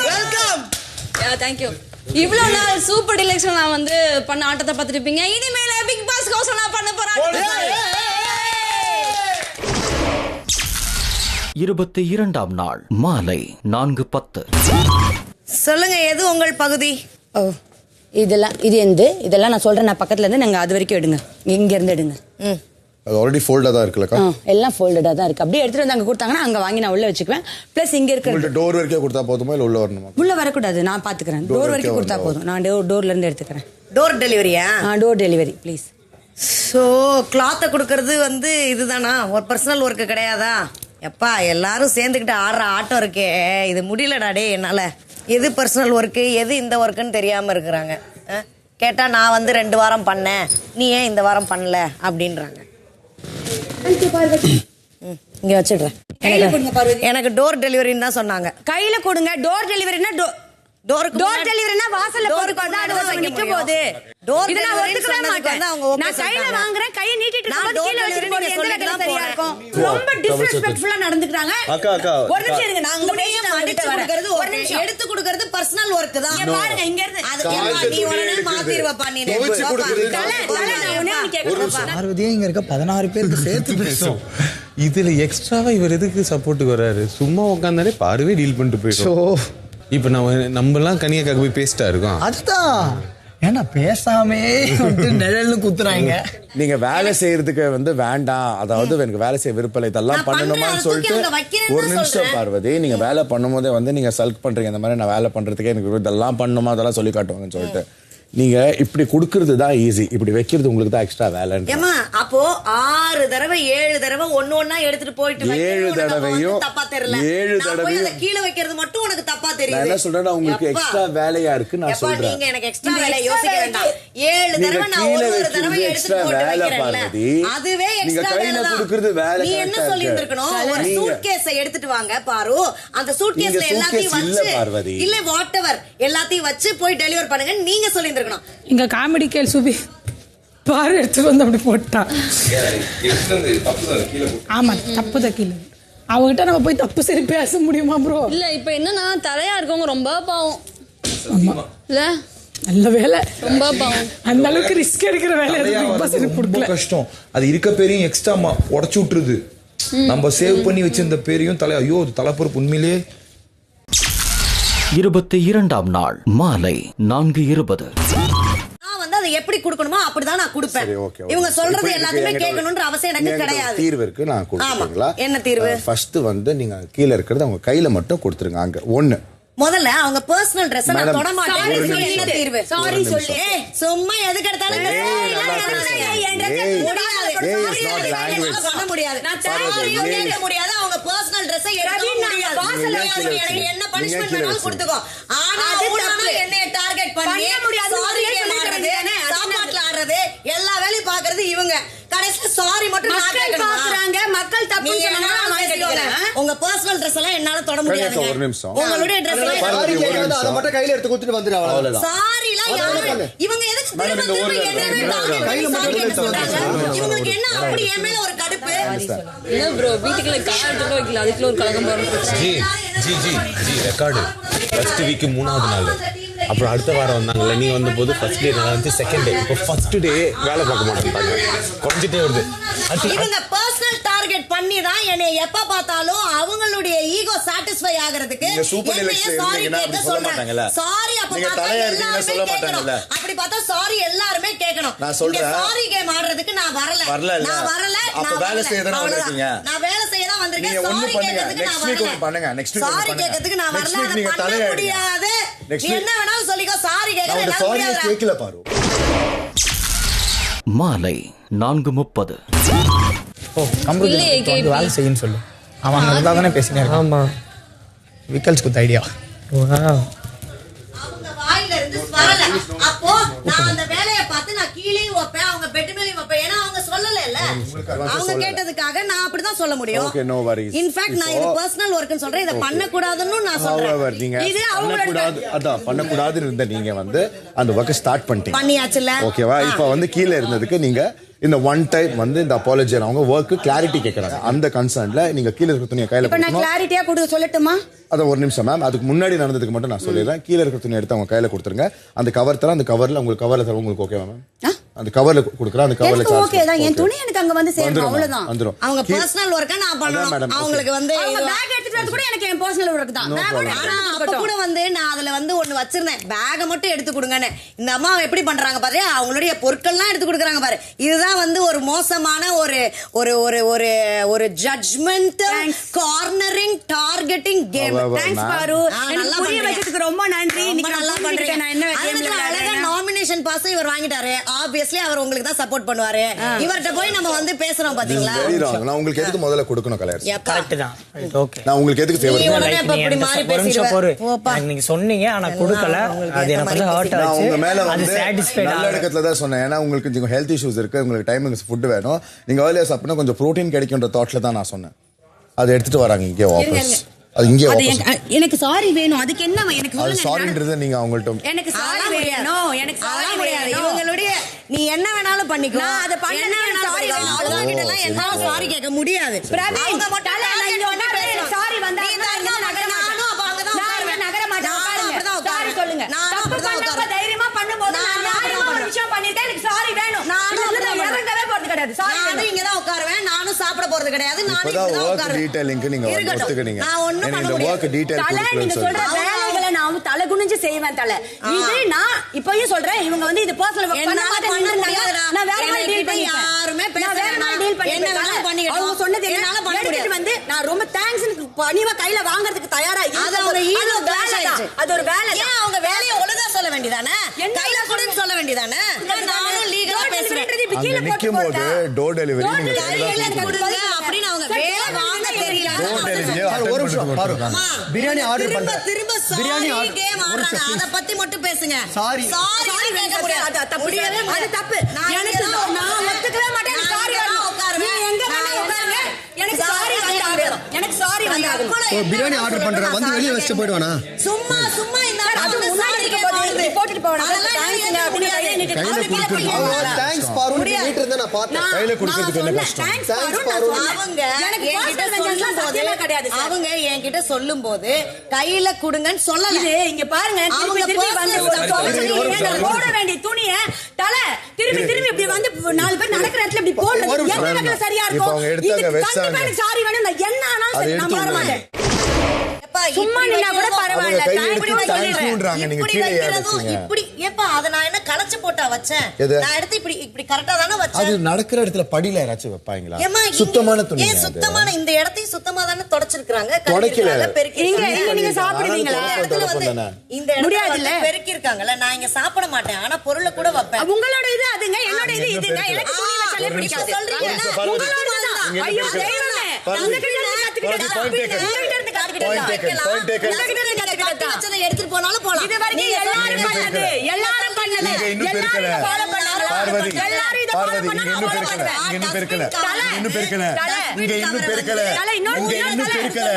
Welcome. Thank you. இவ்வளவு நாள் சூப்பர் டிலக்ஷன் நான் வந்து பண்ண ஆட்டத்தை பார்த்துருப்பீங்க. இனிமேல பிக் பாஸ் கோசம் நான் பண்ண போறேன். 22ஆம் நாள் மாலை 4:10. சொல்லுங்க, எது உங்கள் பகுதி? ஓ, இதெல்லாம் நான் சொல்றேன். நான் பக்கத்துல இருந்து நாங்க அது வரைக்கும் எடுங்க. இங்க இருந்து எடுங்க. அது ஆல்ரெடி ஃபோல்டா தான் இருக்குலக்கா. எல்லாம் ஃபோல்டடா தான் இருக்கு. அப்படியே எடுத்துட்டு வந்து அங்க கொடுத்தாங்கன்னா அங்க வாங்கி நான் உள்ள வச்சுக்குவேன். பிளஸ் இங்க இருக்க டோர் வரைக்கும் கொடுத்தா போதுமா இல்ல உள்ள வரணுமா? உள்ள வரக்கூடாது, நான் பாத்துக்கிறேன். டோர் வரைக்கும் கொடுத்தா போதும். நான் டோர்ல இருந்து எடுத்துக்கிறேன். டோர் டெலிவரியா? Door delivery please. ஸோ கிளாத்தை கொடுக்கறது வந்து இதுதானா? ஒரு பர்சனல் ஒர்க்கு கிடையாதா? எப்பா எல்லாரும் சேர்ந்துக்கிட்டு ஆடுற ஆட்டம் இருக்கே, இது முடியலடா டே என்னால். எது பர்சனல் ஒர்க்கு எது இந்த ஒர்க்குன்னு தெரியாமல் இருக்கிறாங்க. கேட்டால் நான் வந்து 2 வாரம் பண்ணேன், நீ ஏன் இந்த வாரம் பண்ணல அப்படின்றாங்க. இங்கே வச்சிடுறேன். எனக்கு டோர் டெலிவரின்னு தான் சொன்னாங்க. கையில கொடுங்க. டோர் டெலிவரினா டோர் டெலிவரினா வாசல்ல போட்டு நிக்க போகுது. டோர் இத நான் ஒத்துக்கவே மாட்டேன். நான் கையில வாங்குறேன், கையை நீட்டிட்டு இருக்கும்போது கீழ வச்சிட்டு போறது எந்த வகையில சரியா இருக்கும்? ரொம்ப டிஸ்ரெஸ்பெக்ட்ஃபுல்லா நடந்துக்கறாங்க. அக்கா ஒரு நிமிஷம் இருங்க. நான் உங்க பேச மாட்டிட்டு வரது ஒரு நிமிஷம் எடுத்து கொடுக்கிறது பர்சனல் வர்க் தான். இங்க பாருங்க, இங்க இருந்து அது நீ உடனே மாத்திரவப்பா. நீ பார்வதியே இங்க இருக்க 16 பேருக்கு சேர்த்து பேசும். இதுல எக்ஸ்ட்ராவா இவர் எதுக்கு சப்போர்ட்டுக்கு வராரு? சும்மா உட்காந்தாலே பார்வே டீல் பண்ணிட்டு போயிடும். இப்ப நம்ம எல்லாம் கனியாக்காக போய் பேசிட்டா இருக்கோம். அதுதான் ஏன்னா பேசாமே நிழல்னு குத்துறாங்க. நீங்க வேலை செய்யறதுக்கு வந்து வேண்டாம், அதாவது எனக்கு வேலை செய்ய விருப்பம் இதெல்லாம் பண்ணணுமான்னு சொல்லிட்டு ஒரு நிமிஷம் பார்வதி, நீங்க வேலை பண்ணும் போதே வந்து நீங்க சல்க் பண்றீங்க. இந்த மாதிரி நான் வேலை பண்றதுக்கு எனக்கு இதெல்லாம் பண்ணணுமா அதெல்லாம் சொல்லி காட்டுவாங்கன்னு சொல்லிட்டு நீங்க இப்படி குடுக்கறது தான் ஈஸி, இப்படி வைக்கிறது உங்களுக்கு தான் எக்ஸ்ட்ரா வேலை. அப்போ 6 தடவை 7 தடவை ஒண்ணா எடுத்துட்டு போயிட்டு 7 தடவையும் தப்பா தெரியல. 7 தடவையும் கீழே வைக்கிறது மட்டும் உனக்கு தப்பா தெரியுது. நான் என்ன சொல்றேன்னா உங்களுக்கு எக்ஸ்ட்ரா வேலையா இருக்கு நான் சொல்றேன். நீங்க எனக்கு எக்ஸ்ட்ரா வேலை யோசிக்க வேண்டாம். 7 தடவை நான் ஒரு தடவை எடுத்துட்டு போயிட்டு வைக்கிறேன். அதுவே எக்ஸ்ட்ரா வேலை தான். குடுக்குறது வேலை. நீ என்ன சொல்லி இருக்கணும்? ஒரு சூட்கேஸை எடுத்துட்டு வாங்க பாரு, அந்த சூட்கேஸ்ல எல்லாத்தையும் வச்சு இல்ல வாட்டெவர் எல்லாத்தையும் வச்சு போய் டெலிவர் பண்ணுங்க நீங்க சொல்லி இங்க காமெடி கேள் சுபி பாரு எடுத்து வந்து அப்படி போட்டான். ஆமா தப்புதான் கீழே. அவகிட்ட நம்ம போய் தப்பு சரி பேச முடியுமா ப்ரோ? இல்ல இப்ப என்னன்னா தலையா இருக்கவங்க ரொம்ப பாவம் இல்ல. நல்ல வேலை, ரொம்ப பாவம். அந்த அளவுக்கு ரிஸ்க் எடுக்கிற வேலை ரொம்ப கஷ்டம். அது இருக்க பேரையும் எக்ஸ்ட்ரா உடச்சு விட்டுருது. நம்ம சேவ் பண்ணி வச்சிருந்த பேரையும் தலை, ஐயோ தலை பொறுப்பு உண்மையிலேயே. 22ஆம் நாள் மாலை 4:20. நான் வந்து அதை எப்படி கொடுக்கணுமோ அப்படிதான் நான் கொடுப்பேன். இவங்க சொல்றது எல்லாத்தையுமே கேட்கணும்ன்ற அவசியம் எனக்கு கிடையாது. தீர்வு இருக்கு, நான் கொடுத்துங்களா? என்ன தீர்வு? ஃபர்ஸ்ட் வந்து நீங்க கீழே இருக்கிறது அவங்க கையில மட்டும் கொடுத்துருங்க. அங்க ஒண்ணு முதல்ல அவங்க பர்சனல் Dress நான் தொட மாட்டேன். என்ன தீர்வு? சாரி சொல்லு. சும்மா எதுக்கு எடுத்தாலும் பண்ண முடியாது. நான் சாரியும் கேட்க முடியாது. அவங்க பர்சனல் Dress எடுக்க முடியாது. என்ன பனிஷ்மென்ட் வேணாலும் கொடுத்துக்கோ. ஆனா என்னைய டார்கெட் பண்ணி சாரி கேட்கறது, சாப்பாட்ல ஆடுறது, எல்லா வேலையும் பாக்குறது இவங்க. கடைசில சாரி மட்டும் நான் கேக்குறாங்க. மக்கள் தப்பு சொன்னாங்க. உங்க பர்சனல் Dress எல்லாம் என்னால தொட முடியாது. ஒரு நிமிஷம். உங்களுடைய Dress அத மட்டும் கையில எடுத்து கொடுத்துட்டு வந்துரு. அவ்வளவுதான். சாரிலாம் யாரு இவங்க எதுக்கு திரும்ப திரும்ப என்ன கையில மட்டும் சொல்றாங்க? இவங்களுக்கு என்ன அப்படி என் மேல ஒரு கடுப்பு? இல்ல ப்ரோ, வீட்டுக்குள்ள கார் எடுத்து வைக்கல, அதுக்குள்ள ஒரு கலகம் போறோம். G G G G record first week 3வது நாள், அப்புறம் அடுத்த வாரம் வந்தாங்கல்ல, நீ வந்த போது ஃபர்ஸ்ட் டே நல்லா இருந்துச்சு, செகண்ட் டே இப்போ ஃபர்ஸ்ட் டே வேலை பார்க்க மாட்டாங்க, குறைஞ்சிட்டே வருது. இவங்க பர்சனல் டார்கெட் பண்ணி தான் என்னை எப்ப பார்த்தாலும் அவங்களுடைய ஈகோ சாட்டிஸ்ஃபை ஆகிறதுக்கு சாரி கேட்க சொல்றாங்க. சாரி அப்ப கேட்கணும். அப்படி பார்த்தா சாரி எல்லாருமே கேட்கணும். நான் சொல்றேன் சாரி கேம் ஆடுறதுக்கு நான் வரல. நான் வரல. அப்ப வேலை செய்ய தான் வந்திருக்கீங்க. நான் வேலை செய்ய தான் வந்திருக்கேன். சாரி கேட்கிறதுக்கு நான் வரல. பண்ணுங்க. நெக்ஸ்ட் வீக் சாரி கேட்கிறதுக்கு நான் வரல. நான் பண்ண முடியாது. நீ என்ன வேணாலும் சொல்லிக்கோ. சாரி கேட்கறேன். நான் சாரி கேட்கல பாரு. மாலை 4:30. ஓ கம்ப்யூட்டர் வேலை செய்யுன்னு சொல்லு. அவன் நல்லா தானே பேசினே இருக்கான். ஆமா விக்கல்ஸ் குட் ஐடியா. அவங்க வாயில இருந்து வரல. அப்போ நான் அந்த வேலையை பார்த்து நான் கீழே வைப்பேன், அவங்க பெட் மேலே வைப்பேன். ஏன்னா அவங்க சொல்லல. அவங்க கேட்டதுக்காக நான் அப்படிதான் சொல்ல முடியும். Okay, no worries. இன்ஃபேக்ட் நான் இது பர்சனல் வர்க்னு சொல்றேன். இத பண்ண கூடாதுன்னு நான் சொல்றேன். இது அவங்களோட அதான் பண்ண கூடாதுன்னு இருந்த நீங்க வந்து அந்த வர்க்க ஸ்டார்ட் பண்ணிட்டீங்க. பண்ணியாச்சுல. ஓகேவா? இப்போ வந்து கீழே இருந்ததுக்கு நீங்க இந்த ஒன் டைம் வந்து இந்த அப்பாலஜி அவங்க வர்க் கிளாரிட்டி கேட்கறாங்க. அந்த கன்சர்ன்ல நீங்க கீழே இருக்க துணியை கையில இப்ப நான் கிளாரிட்டியா கொடுத்து சொல்லட்டுமா? அத ஒரு நிமிஷம் மேம், அதுக்கு முன்னாடி நடந்ததுக்கு மட்டும் நான் சொல்லிடுறேன். கீழே இருக்க துணி எடுத்து அவங்க கையில கொடுத்துருங்க. அந்த கவர் தர, அந்த கவர்ல உங்களுக்கு கவர்ல தர உங்களுக்கு ஓகேவா மேம்? அந்த கவர்ல கொடுக்குறேன். அந்த கவர்ல சார்ஜ் ஓகே தான். என் துணி எனக்கு அங்க வந்து சேரும். அவ்வளவுதான். வந்துரும். அவங்க பர்சனல் வர்க்க நான் பண்ணனும். அவங்களுக்கு வந்து அவங்க பேக் எடுத்துட்டு வந்து கூட எனக்கு என் பர்சனல் வர்க் தான். ஆனா அப்ப கூட வந்து நான் அதுல வந்து ஒன்னு வச்சிருந்தேன். பேக் மட்டும் எடுத்து கொடுங்கன்னு. இந்த அம்மா எப்படி பண்றாங்க பாரு. அவங்களுடைய பொருட்கள்லாம் எடுத்து கொடுக்குறாங்க பாரு. இதுதான் வந்து ஒரு மோசமான ஒரு ஒரு ஒரு ஒரு ஒரு judgement cornering targeting game. Thanks பாரு. எனக்கு புரிய வச்சதுக்கு ரொம்ப நன்றி. நீங்க நல்லா பண்றீங்க. நான் என்ன கேம்ல அழகா நாமினேஷன் பாஸ் இவர் வாங்கிட்டாரு. ஆப்வியஸ்லி அவர் உங்களுக்கு தான் சப்போர்ட் பண்ணுவாரு. இவர்ட்ட போய் நம்ம வந்து பேசுறோம் பாத்தீங்களா? நான் உங்களுக்கு எதுக்கு முதல்ல கொடுக்கணும் கலர்? கரெக்ட் தான். ஓகே. நான் உங்களுக்கு எதுக்கு ஃபேவர் பண்ணேன்? நீங்க சொன்னீங்க ஆனா கொடுக்கல. அது எனக்கு கொஞ்சம் ஹர்ட் ஆச்சு. உங்க மேல வந்து நல்ல இடத்துல தான் சொன்னேன். ஏன்னா உங்களுக்கு ஹெல்த் இஷ்யூஸ் இருக்கு, உங்களுக்கு டைமிங்ஸ் ஃபுட் வேணும், நீங்க ஏர்லியா சாப்பிட்டா கொஞ்சம் புரோட்டீன் கிடைக்கும்ன்ற தாட்ல தான் நான் சொன்னேன். அதை எடுத்துட்டு வராங்க இங்கே வாபஸ். அது இங்கே எனக்கு சாரி வேணும். அதுக்கு என்ன எனக்கு சொல்லுங்க. சாரின்றது நீங்க அவங்கள்ட்ட எனக்கு சாரி வேணும். எனக்கு சாரி முடியாது. இவங்களுடைய நீ என்ன வேணாலும் பண்ணிக்கோ. நான் அத பண்ணனா சாரி வேணும். அவ்வளவுதான். கிட்டலாம் என்னால சாரி கேட்க முடியாது. பிரவீன் மட்டும் சாரி வந்தா நீ நகர மாட்டேன். அப்ப அங்க தான் நான் நகர மாட்டேன். சாரி சொல்லுங்க. நான் அப்ப தைரியமா பண்ணும்போது நான் ஒரு விஷயம் பண்ணிட்டேன். எனக்கு சாரி வேணும். நானும் இறங்கவே போறது கிடையாது. சாரி இங்க தான் உட்காருவேன். நானும் சாப்பிட போறது கிடையாது. நானும் இங்க தான் உட்காருவேன். டீடைலிங்க்கு நீங்க ஒத்துக்கிட்டீங்க. நான் ஒண்ணும் பண்ண முடியாது. இந்த வர்க் டீடைல் கொடுக்கறேன்னு சொல்ற வேலைகளை நான் நான் தலை குனிஞ்சு செய்வேன் தலை. இது நான் இப்பயும் சொல்றேன், இவங்க வந்து இது பர்சனல் பண்ண மாட்டேன். நான் வேற மாதிரி டீல் பண்ணிப்பேன். யாருமே வேற மாதிரி டீல் பண்ணிப்பேன். அவங்க சொன்னது என்னால பண்ண முடியாது வந்து நான் ரொம்ப தேங்க்ஸ் பணிவா கையில வாங்குறதுக்கு தயாரா அது ஒரு வேலை. ஏன் அவங்க வேலையை ஒழுங்கா சொல்ல வேண்டியதானே? கையில கொடுன்னு சொல்ல வேண்டியதானே? நானும் லீகலா பேசுறேன். நிக்கும் போது டோர் டெலிவரி அப்படின்னு அவங்க வேலை வாங்க தெரியல. ஒரு நிமிஷம் பாரு, பிரியாணி ஆர்டர் பண்ண திரும்ப பிரியாணி கேம் ஆடுறாங்க. அத பத்தி மட்டும் பேசுங்க. சாரி கேட்க முடியாது. அது தப்பு. நான் ஒத்துக்கவே மாட்டேன். சாரி உட்காருங்க. நீ எங்க வேணா உட்காருங்க. எனக்கு சாரி வந்தாகணும். எனக்கு சாரி வந்தாகணும். பிரியாணி ஆர்டர் பண்றேன் வந்து வெளிய வச்சிட்டு போய்டுவானா? சும்மா இந்த அது முன்னாடி போய் போட்டுட்டு போறேன். தேங்க்ஸ்ங்க அப்படி கையில கொடுத்துட்டு தேங்க்ஸ் பாரு நீட் இருந்தா நான் பார்த்தேன். கையில கொடுக்கிறதுக்கு என்ன கஷ்டம்? தேங்க்ஸ் பாரு. அவங்க என்கிட்ட சொல்லும்போது கிடையாது. அவங்க என்கிட்ட சொல்லும்போது கையில கொடுங்கன்னு சொல்லல. இது இங்க பாருங்க, திருப்பி வந்து போட வேண்டிய துணியை தலை திருப்பி இப்படி வந்து 4 பேர் நடக்கிற இடத்துல இப்படி போடுறது எந்த இடத்துல சரியா இருக்கும்? இது சாரி வேணும். நான் என்ன ஆனாலும் நான் மாற மாட்டேன். சும்மா நின்னா கூட பரவாயில்ல. இப்படி ஏப்பா அத நான் என்ன கலச்சு போட்டா வச்சேன்? நான் எடுத்து இப்படி கரெக்ட்டா தான வச்சேன். அது நடக்கிற இடத்துல படியில யாராச்சும் வைப்பாங்களா? சுத்தமான துணி. ஏன் சுத்தமான இந்த இடத்தையும் சுத்தமா தான தொடச்சிருக்காங்க. தொடக்கல பெருக்கிருக்காங்க. நீங்க சாப்பிடுவீங்களா? இந்த இடத்துல பெருக்கி இருக்காங்கல. நான் இங்க சாப்பிட மாட்டேன். ஆனா பொருளை கூட வைப்பேன். உங்களோட இது அதுங்க, என்னோட இது இதுங்க. எனக்கு துணி வச்சாலே பிடிக்காது. சொல்றீங்க உங்களோட தான். ஐயோ தெய்வமே, அந்த கிட்ட இருந்து கத்துக்கிட்டேன். எடுத்துட்டு போனாலும் போலாம். இது வரைக்கும் எல்லாரும் பண்ணது. எல்லாரும் ஃபாலோ பண்ணாங்க. பார்வதி இன்னும் பெருக்கல. இங்க இன்னும் பெருக்கல. எடுங்க. இங்க இன்னும் பெருக்கல.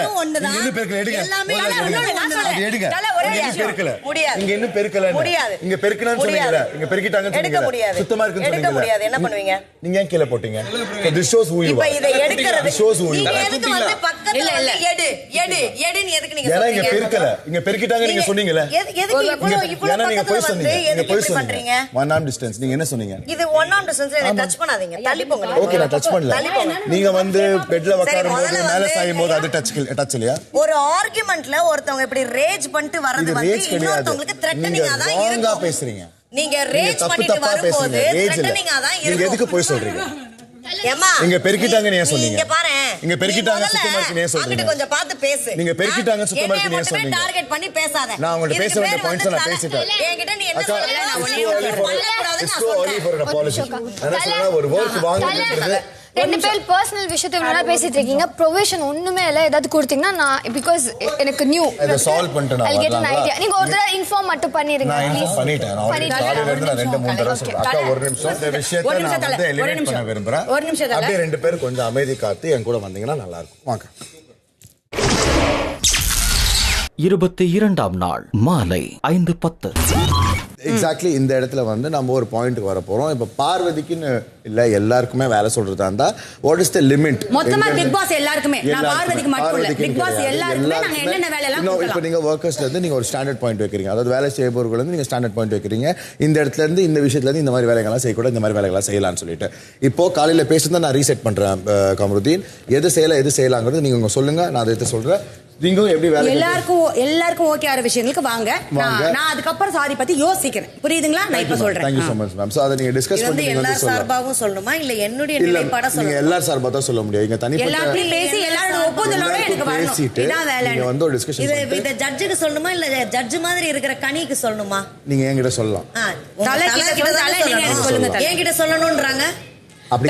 இங்க பெருக்கணும்னு சொன்னீங்கல. இங்க பெருக்கிட்டாங்கன்னு சொன்னீங்கல. சுத்தமா இருக்குன்னு சொன்னீங்கல. என்ன பண்ணுவீங்க? நீங்க ஏன் கீழ போட்டீங்க? this shows who you are. இப்ப இத எடுக்கிறது shows who you நீங்க are. எதுக்கு வந்து பக்கத்துல எடுன்னு எதுக்கு நீங்க சொல்றீங்க? இங்க சொல்றீங்க? பெருக்கல. இங்க பெருக்கிட்டாங்க நீங்க சொன்னீங்கல. எதுக்கு இவ்வளவு நீங்க போய் சொன்னீங்க. நீங்க போய் பண்றீங்க? one arm distance. நீங்க என்ன சொன்னீங்க? இது one arm distance. என்ன டச் பண்ணாதீங்க. தள்ளி போங்க. ஓகே நான் டச் பண்ணல. நீங்க வந்து பெட்ல உட்காரும்போது மேல சாயும்போது அது டச் இல்லையா? ஒரு ஆர்குமெண்ட்ல ஒருத்தவங்க இப்படி ரேஜ் பண்ணிட்டு வரது வந்து இன்னொருத்தவங்களுக்கு த்ரெட்டனிங்கா தான் இருக்கும். நீங்க பேசுறீங்க. நீங்க ரேஜ் பண்ணிட்டு வரும்போது த்ரெட்டனிங்கா தான் இருக்கும். நீங்க எதுக்கு போய் சொல்றீங்க? ஏமா நீங்க பெருக்கிட்டாங்க நீங்க சொன்னீங்க. இங்க பாரு. நீங்க பெருக்கிட்டாங்க சுத்தமா இருக்கு நீங்க சொல்றீங்க. அங்கிட்ட கொஞ்சம் பார்த்து பேசு. நீங்க பெருக்கிட்டாங்க சுத்தமா இருக்கு நீங்க சொன்னீங்க. டார்கெட் பண்ணி பேசாத. நான் உங்க பேச வேண்டிய பாயிண்ட்ஸ் நான் பேசிட்டேன். என்கிட்ட நீ என்ன சொல்ற? நான் ஒண்ணே சொல்லக்கூடாதுன்னு நான் சொல்றேன். ஒரு வர்க் வாங்குறது ரெண்டு பேர் பர்சனல் விஷயத்தை இவ்வளோ பேசிட்டு இருக்கீங்க. ப்ரொவிஷன் ஒண்ணுமே இல்லை. ஏதாவது கொடுத்தீங்கன்னா நான் பிகாஸ் எனக்கு நியூ இத சால்வ் பண்ணிட்டேன். I'll get an idea. நீங்க ஒரு தடவை இன்ஃபார்ம் மட்டும் பண்ணிருங்க. நான் இன்ஃபார்ம் பண்ணிட்டேன். காலையில இருந்து நான் 2-3 தடவை சொல்றேன். அக்கா ஒரு நிமிஷம் இந்த விஷயத்தை நான் வந்து எலிமினேட் பண்ண விரும்புறேன். ஒரு நிமிஷம் அப்படியே ரெண்டு பேரும் கொஞ்சம் அமைதி காத்து என் கூட வந்தீங்கன்னா நல்லா இருக்கும். வாங்க. 22ஆம் நாள் மாலை 5:10. எக்ஸாக்ட்லி இந்த இடத்துல வந்து நம்ம ஒரு பாயிண்ட்க்கு வர போறோம். இப்ப பார்வதிக்குன்னு இல்ல எல்லாருக்குமே வேலை சொல்றதா இருந்தா வாட் இஸ் தி லிமிட்? மொத்தமா பிக் பாஸ் எல்லாருக்குமே, நான் பார்வதிக்கு மட்டும் இல்ல, பிக் பாஸ் எல்லாருக்குமே நாங்க என்னென்ன வேலை எல்லாம் கொடுக்கலாம். இப்போ நீங்க வர்க்கர்ஸ்ல இருந்து நீங்க ஒரு ஸ்டாண்டர்ட் பாயிண்ட் வைக்கிறீங்க. அதாவது வேலை செய்பவர்கள் வந்து நீங்க ஸ்டாண்டர்ட் பாயிண்ட் வைக்கிறீங்க. இந்த இடத்துல இருந்து இந்த விஷயத்துல இருந்து இந்த மாதிரி வேலைகள்லாம் செய்யக்கூடாது, இந்த மாதிரி வேலைகள்லாம் செய்யலாம்னு சொல்லிட்டு இப்போ காலையில பேசுறத நான் ரீசெட் பண்றேன். கமருதீன் எது செய்யலாங்கிறது நீங்க சொல்லுங்க, நான் அதை சொல்றேன். நீங்க எப்படி வேலை எல்லாருக்கும் ஓகே ஆற விஷயங்களுக்கு வாங்க. நான் அதுக்கப்புறம் சாரி பத்தி யோசிக்கிறேன். புரியுதுங்களா? நான் இப்ப சொல்றேன். Thank you so much ma'am. So அத நீங்க டிஸ்கஸ் பண்ணி எல்லா சார்பாவும் சொல்லணுமா இல்ல என்னுடைய நிலைப்பாட சொல்லணுமா? நீங்க எல்லா சார்பா தான் சொல்ல முடியும். இங்க தனிப்பட்ட எல்லாரும் பேசி எல்லாரோட ஒப்புதலோட எனக்கு வரணும். இதான் வேலை. நீங்க வந்து ஒரு டிஸ்கஷன் இது இத ஜட்ஜுக்கு சொல்லணுமா இல்ல ஜட்ஜ் மாதிரி இருக்கிற கனிக்கு சொல்லணுமா? நீங்க என்கிட்ட சொல்லலாம். என்கிட்ட சொல்லணும்ன்றாங்க.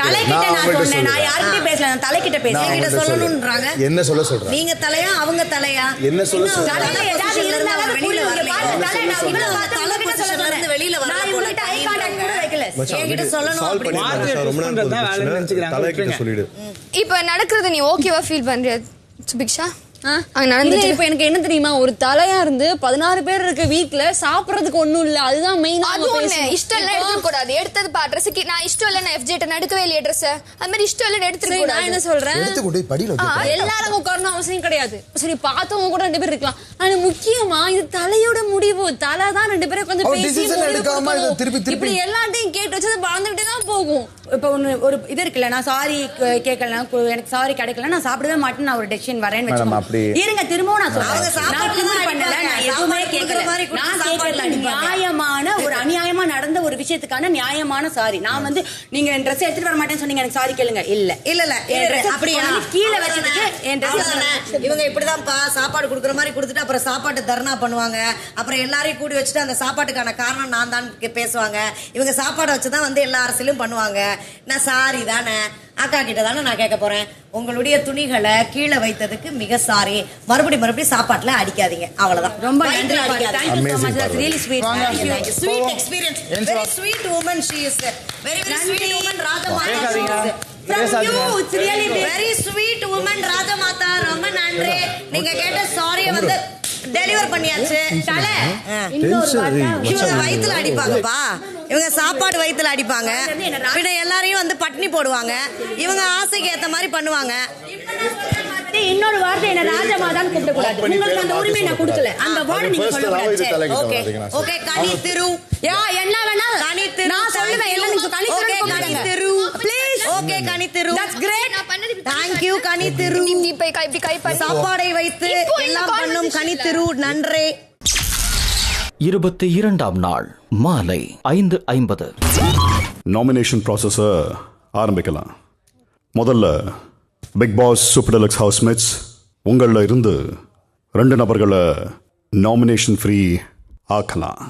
தலைக்கிட்ட நான் சொன்னேன். நான் யார்கிட்ட பேசல, நான் தலைக்கிட்ட பேசுறேன். என்கிட்ட சொல்லணும்ன்றாங்க. என்ன சொல்றாங்க? நீங்க தலையா அவங்க தலையா? என்ன சொல்றாங்க? தலை ஏதாவது இருந்தாலும் புரியுங்க. பாருங்க தலை நான் இவ்வளவு வார்த்தை கிட்ட சொல்ல சொன்னேன். வெளியில வர நான் இவங்கிட்ட ஐ கான்டாக்ட் கூட வைக்கல. என்கிட்ட சொல்லணும் அப்படி ரொம்ப நேரம் நினைச்சுக்கிறாங்க. தலைக்கிட்ட சொல்லிடு. இப்போ நடக்கிறது நீ ஓகேவா ஃபீல் பண்றியா சுபிக்ஷா? இப்ப எனக்கு என்ன தெரியுமா, ஒரு தலையா இருந்து 16 பேர் இருக்க வீட்ல சாப்பிடறதுக்கு ஒண்ணும் இல்ல. அதுதான் மெயினா. அது ஒண்ணு இஷ்டம் இல்ல எடுத்துக்க கூடாது. எடுத்தது ட்ரெஸ்க்கு நான் இஷ்டம் இல்ல, நான் FJ நடுக்கவே இல்ல ட்ரெஸ். அது மாதிரி இஷ்டம் இல்ல எடுத்துக்க கூடாது. நான் என்ன சொல்றேன், எடுத்துக்கிட்டு படியில எல்லாரும் உட்காரணும் அவசியம் கிடையாது. சரி பார்த்தவங்க கூட 2 பேர் இருக்கலாம். ஆனா முக்கியமா இது தலையோட முடிவு. தலை தான் 2 பேரும் கொஞ்சம் பேசி இப்படி எல்லாத்தையும் கேட்டு வச்சது வாழ்ந்துகிட்டே தான் போகும். போகும். இப்போ ஒரு இது இருக்குல்ல, நான் சாரி கேட்கல, எனக்கு சாரி கிடைக்கல, நான் சாப்பிடவே மாட்டேன், நான் ஒரு டெசிஷன் வரேன்னு வச்சுக்கோங்க. இருங்க, திரும்பவும் நான் சொல்றேன், நான் திரும்ப பண்ணல, நான் எதுவுமே கேட்கல. நான் கேட்கல, நியாயமான ஒரு அநியாயமா நடந்த ஒரு விஷயத்துக்கான நியாயமான சாரி. நான் வந்து நீங்க என் ட்ரெஸ் எடுத்துட்டு வர மாட்டேன்னு சொன்னீங்க, எனக்கு சாரி கேளுங்க. இல்ல அப்படியா கீழே வச்சதுக்கு என் ட்ரெஸ் இவங்க இப்படிதான்ப்பா சாப்பாடு கொடுக்குற மாதிரி கொடுத்துட்டு அப்புறம் சாப்பாட்டு தர்ணா பண்ணுவாங்க. அப்புறம் எல்லாரையும் கூடி வச்சுட்டு அந்த சாப்பாட்டுக்கான காரணம் நான் தான் பேசுவாங்க. இவங்க சாப்பாடை வச்சுதான் வந்து எல்லா அரசியலும் பண்ணுவாங்க. நான் சாரி தானே, அக்கா கிட்ட தானே நான் கேட்க போறேன். உங்களுடைய துணிகளை கீழே வைத்ததுக்கு மிக சாரி. மறுபடியும் சாப்பாட்டுல அடிக்காதீங்க, அவ்வளவுதான். ரொம்ப நன்றி. Really sweet sweet experience. Very sweet woman she is. very sweet woman Rajmata. from you it's really very sweet woman Rajmata. ரொம்ப நன்றி. நீங்க கேட்ட சாரியை வந்து டெலிவர் பண்ணியாச்சு. தல இன்னொரு வார்த்தை வயித்துல அடிப்பாங்கப்பா. இவங்க சாப்பாடு வயித்துல அடிப்பாங்க, பின்ன எல்லாரையும் வந்து பட்னி போடுவாங்க. இவங்க ஆசைக்கு ஏத்த மாதிரி பண்ணுவாங்க. இன்னொரு வார்த்தை என்ன ராஜமாதான் கூப்பிட கூடாது. உங்களுக்கு அந்த உரிமை நான் கொடுக்கல, அந்த வேர்ட் நீங்க சொல்லக்கூடாது. Okay okay. கனி திரு யா என்ன வேணா கனி திரு நான் சொல்லுவேன். எல்லாம் நீங்க கனி திரு. Okay Ghani Thiru please. Okay Ghani Thiru, that's great. Thank you கனி திரு. இப்படி கை பண்ணி சாப்பாடை வைத்து எல்லாம் பண்ணும் கனி திரு, நன்றி. 22ஆம் நாள் மாலை 5:50. நாமினேஷன் ப்ராசஸை ஆரம்பிக்கலாம். முதல்ல big boss super deluxe housemates, உங்களில் இருந்து 2 நபர்களை நாமினேஷன் ஃப்ரீ ஆக்கலாம்.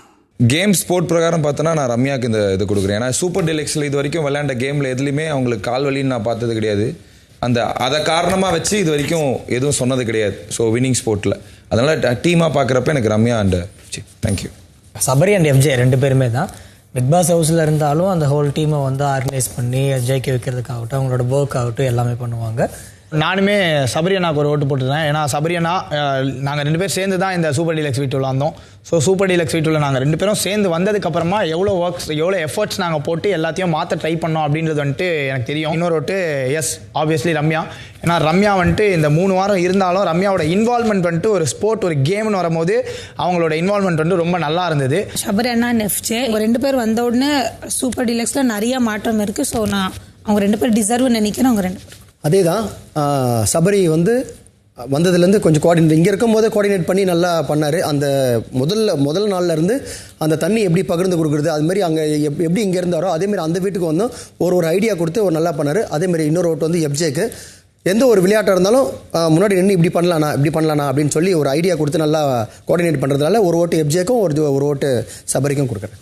கேம் ஸ்போர்ட் பிரகாரம் பார்த்தோன்னா நான் ரம்யாவுக்கு இந்த இது கொடுக்குறேன். ஏன்னா சூப்பர் டெலக்ஸில் இது வரைக்கும் விளையாண்ட கேமில் எதுலேயுமே அவங்களுக்கு கால் வலின்னு நான் பார்த்தது கிடையாது. அதை காரணமாக வச்சு இது வரைக்கும் எதுவும் சொன்னது கிடையாது. ஸோ வின்னிங் ஸ்போர்ட்டில் அதனால் டீமாக பார்க்குறப்ப எனக்கு Ramya and thank you. Sabari and FJ 2 பேருமே தான் பிக் பாஸ் ஹவுஸில் இருந்தாலும் அந்த ஹோல் டீமை வந்து ஆர்கனைஸ் பண்ணி ஜெயிக்க வைக்கிறதுக்காகட்டும், அவங்களோட ஒர்க் ஆகட்டும் எல்லாமே பண்ணுவாங்க. நானுமே சபரி அண்ணாக்கு ஒரு ஓட்டு போட்டுருந்தேன். ஏன்னா சபரி அண்ணா நாங்கள் 2 பேர் சேர்ந்து தான் இந்த சூப்பர் டீலக்ஸ் வீட்டுள்ள வந்தோம். ஸோ சூப்பர் டீலக்ஸ் வீட்டுள்ள நாங்கள் 2 பேரும் சேர்ந்து வந்ததுக்கப்புறமா எவ்வளோ ஒர்க்ஸ் எவ்வளோ எஃபர்ட்ஸ் நாங்கள் போட்டு எல்லாத்தையும் மாற்ற ட்ரை பண்ணோம் அப்படின்றது வந்துட்டு எனக்கு தெரியும். இன்னொரு ஓட்டு எஸ் ஆப்வியஸ்லி ரம்யா. ஏன்னா ரம்யா வந்துட்டு இந்த 3 வாரம் இருந்தாலும் ரம்யாவோட இன்வால்மெண்ட் வந்துட்டு ஒரு ஸ்போர்ட் ஒரு கேம்னு வரும்போது அவங்களோட இன்வால்மெண்ட் வந்து ரொம்ப நல்லா இருந்தது. சபரி அண்ணா எஃப்ஜே 2 பேர் வந்த உடனே சூப்பர் டீலக்ஸில் நிறைய மாற்றம் இருக்குது. ஸோ நான் அவங்க 2 பேர் டிசர்வ் நினைக்கிறேன். அவங்க 2 பேர் அதே தான். சபரி வந்து வந்ததுலேருந்து கொஞ்சம் கோஆர்டினேட் இங்கே இருக்கும்போதே கோஆர்டினேட் பண்ணி நல்லா பண்ணார். அந்த முதல் நாளில் இருந்து அந்த தண்ணி எப்படி பகிர்ந்து கொடுக்குறது, அதுமாரி அங்கே எப்படி இங்கே இருந்தாரோ அதேமாரி அந்த வீட்டுக்கு வந்தும் ஒரு ஐடியா கொடுத்து ஒரு நல்லா பண்ணார். அதேமாரி இன்னொரு ஓட்டு வந்து எஃப்ஜேக்கு எந்த ஒரு விளையாட்டாக இருந்தாலும் முன்னாடி நின்று இப்படி பண்ணலாண்ணா அப்படின்னு சொல்லி ஒரு ஐடியா கொடுத்து நல்லா கோஆர்டினேட் பண்ணுறதுனால ஒரு ஓட்டு எஃப்ஜேக்கும் ஒரு ஓட்டு சபரிக்கும் கொடுக்குறேன்.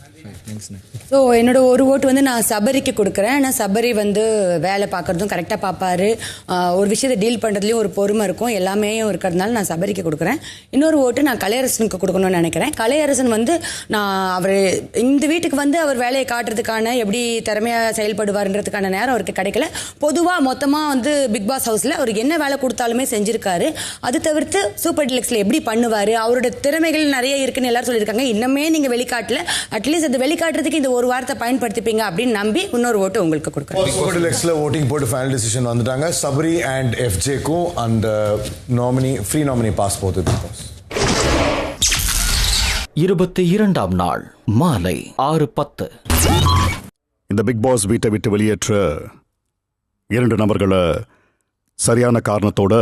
ஸோ என்னோட ஒரு ஓட்டு வந்து நான் சபரிக்கு கொடுக்குறேன். ஆனால் சபரி வந்து வேலை பார்க்குறதும் கரெக்டாக பார்ப்பாரு, ஒரு விஷயத்தை டீல் பண்ணுறதுலையும் ஒரு பொறுமை இருக்கும், எல்லாமே இருக்கிறதுனால நான் சபரிக்கு கொடுக்குறேன். இன்னொரு ஓட்டு நான் கலையரசனுக்கு கொடுக்கணும்னு நினைக்கிறேன். கலையரசன் வந்து நான் அவர் இந்த வீட்டுக்கு வந்து அவர் வேலையை காட்டுறதுக்கான எப்படி திறமையாக செயல்படுவார்ன்றதுக்கான நேரம் அவருக்கு கிடைக்கல. பொதுவாக மொத்தமாக வந்து பிக் பாஸ் ஹவுஸில் அவர் என்ன வேலை கொடுத்தாலுமே செஞ்சுருக்காரு. அது தவிர்த்து சூப்பர் டீலக்ஸில் எப்படி பண்ணுவார், அவரோட திறமைகள் நிறைய இருக்குன்னு எல்லாரும் சொல்லியிருக்காங்க. இன்னமே நீங்கள் வெளிக்காட்டல, அட்லீஸ்ட் அது வெளிக்காட்டுறதுக்கு இந்த ஒரு வாரத்தை பயன்படுத்திப்பீங்க அப்படின்னு நம்பி இன்னொரு ஓட்டு உங்களுக்கு கொடுக்குறேன். சூப்பர் டீலக்ஸ்ல வோட்டிங் போட்டு ஃபைனல் டிசிஷன் வந்துட்டாங்க. சபரி அண்ட் எஃப்ஜேக்கும் அந்த ஃப்ரீ நாமினி பாஸ் போகுது. 22ஆம் நாள் மாலை 6:10. இந்த பிக் பாஸ் வீட்டை விட்டு வெளியேற்ற 2 நபர்களை சரியான காரணத்தோட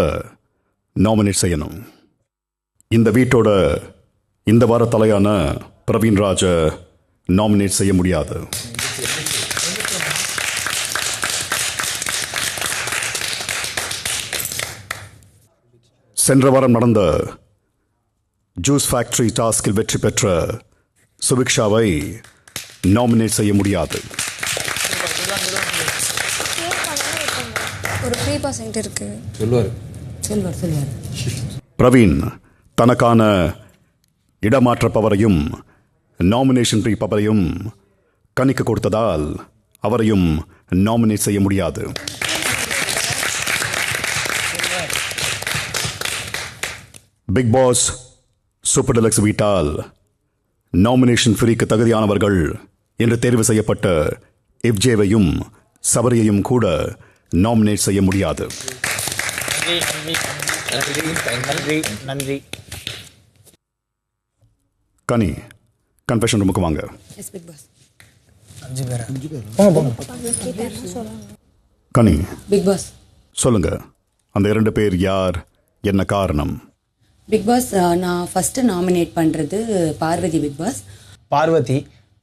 நாமினேட் செய்யணும். இந்த வீட்டோட இந்த வார தலையான பிரவீன் ராஜை நாமினேட் செய்ய முடியாது. சென்ற வாரம் நடந்த ஜூஸ் ஃபேக்டரி டாஸ்கில் வெற்றி பெற்ற சுபிக்ஷாவை நாமினேட் செய்ய முடியாது. ஒரு ஃப்ரீ பாஸ் என்கிட்ட இருக்கு. சொல்வார். பிரவீன் தனக்கான இடமாற்ற பவரையும் நாமினேஷன் ஃப்ரீ பவரையும் கணிக்க கொடுத்ததால் அவரையும் நாமினேட் செய்ய முடியாது. பிக் பாஸ் சூப்பர் டெலக்ஸ் வீட்டால் நாமினேஷன் ஃப்ரீக்கு தகுதியானவர்கள் என்று தேர்வு செய்யப்பட்ட எஃப்ஜேவையும் சபரியையும் கூட நாமினேட் செய்ய முடியாது. நன்றி. கனி, கன்ஃபெஷன் ரூமுக்கு வாங்க. 5 பேரா? போங்க. கனி பிக் பாஸ் சொல்லுங்க, அந்த 2 பேர் யார், என்ன காரணம்? பிக் பாஸ் நான் ஃபர்ஸ்ட் நாமினேட் பண்றது பார்வதி. Big pass Parvati.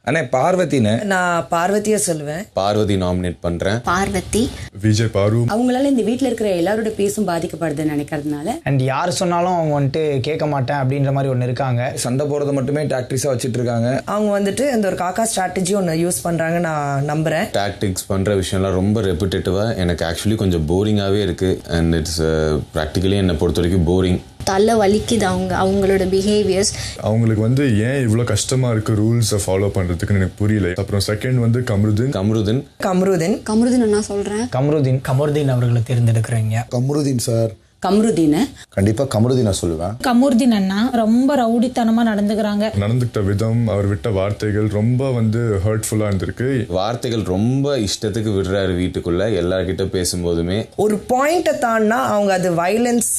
அண்ணே பார்வதின்னு நான் பார்வதியை சொல்லுவேன். பார்வதி நாமினேட் பண்றேன். பார்வதி. விஜய் பாரு. அவங்களால இந்த வீட்டில் இருக்கிற எல்லாரோட பேசும் பாதிக்கப்படுதுன்னு நினைக்கிறதுனால அண்ட் யார் சொன்னாலும் அவங்க வந்துட்டு கேட்க மாட்டேன் அப்படின்ற மாதிரி ஒன்று இருக்காங்க. சண்டை போடுறத மட்டுமே டாக்டிக்ஸா வச்சுட்டு இருக்காங்க. அவங்க வந்துட்டு இந்த ஒரு காக்கா ஸ்ட்ராட்டஜி ஒன்று யூஸ் பண்றாங்க நான் நம்புறேன். டாக்டிக்ஸ் பண்ற விஷயம்லாம் ரொம்ப ரெப்பிட்டேட்டிவா எனக்கு ஆக்சுவலி கொஞ்சம் போரிங்காவே இருக்கு. அண்ட் இட்ஸ் ப்ராக்டிக்கலி என்னை பொறுத்த வரைக்கும் போரிங். தலை வலிக்குது அவங்களோட பிஹேவியர்ஸ். அவங்களுக்கு வந்து ஏன் இவ்வளோ கஷ்டமா இருக்கு ரூல்ஸை ஃபாலோ பண்றதுக்குன்னு எனக்கு புரியல. அப்புறம் செகண்ட் வந்து கமருதீன் நான் சொல்றேன். கமருதீன் அவர்களை தேர்ந்தெடுக்கிறீங்க. கமருதீன் சார். கமருதீன் கண்டிப்பா கமருதீன் நான் சொல்லுவேன். கமருதீன் அண்ணா ரொம்ப ரவுடித்தனமா நடந்துக்கிட்ட விதம், அவர் விட்ட வார்த்தைகள் ரொம்ப வந்து ஹர்ட்ஃபுல்லா இருந்திருக்கு. வார்த்தைகள் ரொம்ப இஷ்டத்துக்கு விடுறாரு வீட்டுக்குள்ள எல்லார்கிட்ட பேசும்போதுமே. ஒரு பாயிண்ட்டை தாண்டினா அவங்க அது வயலன்ஸ்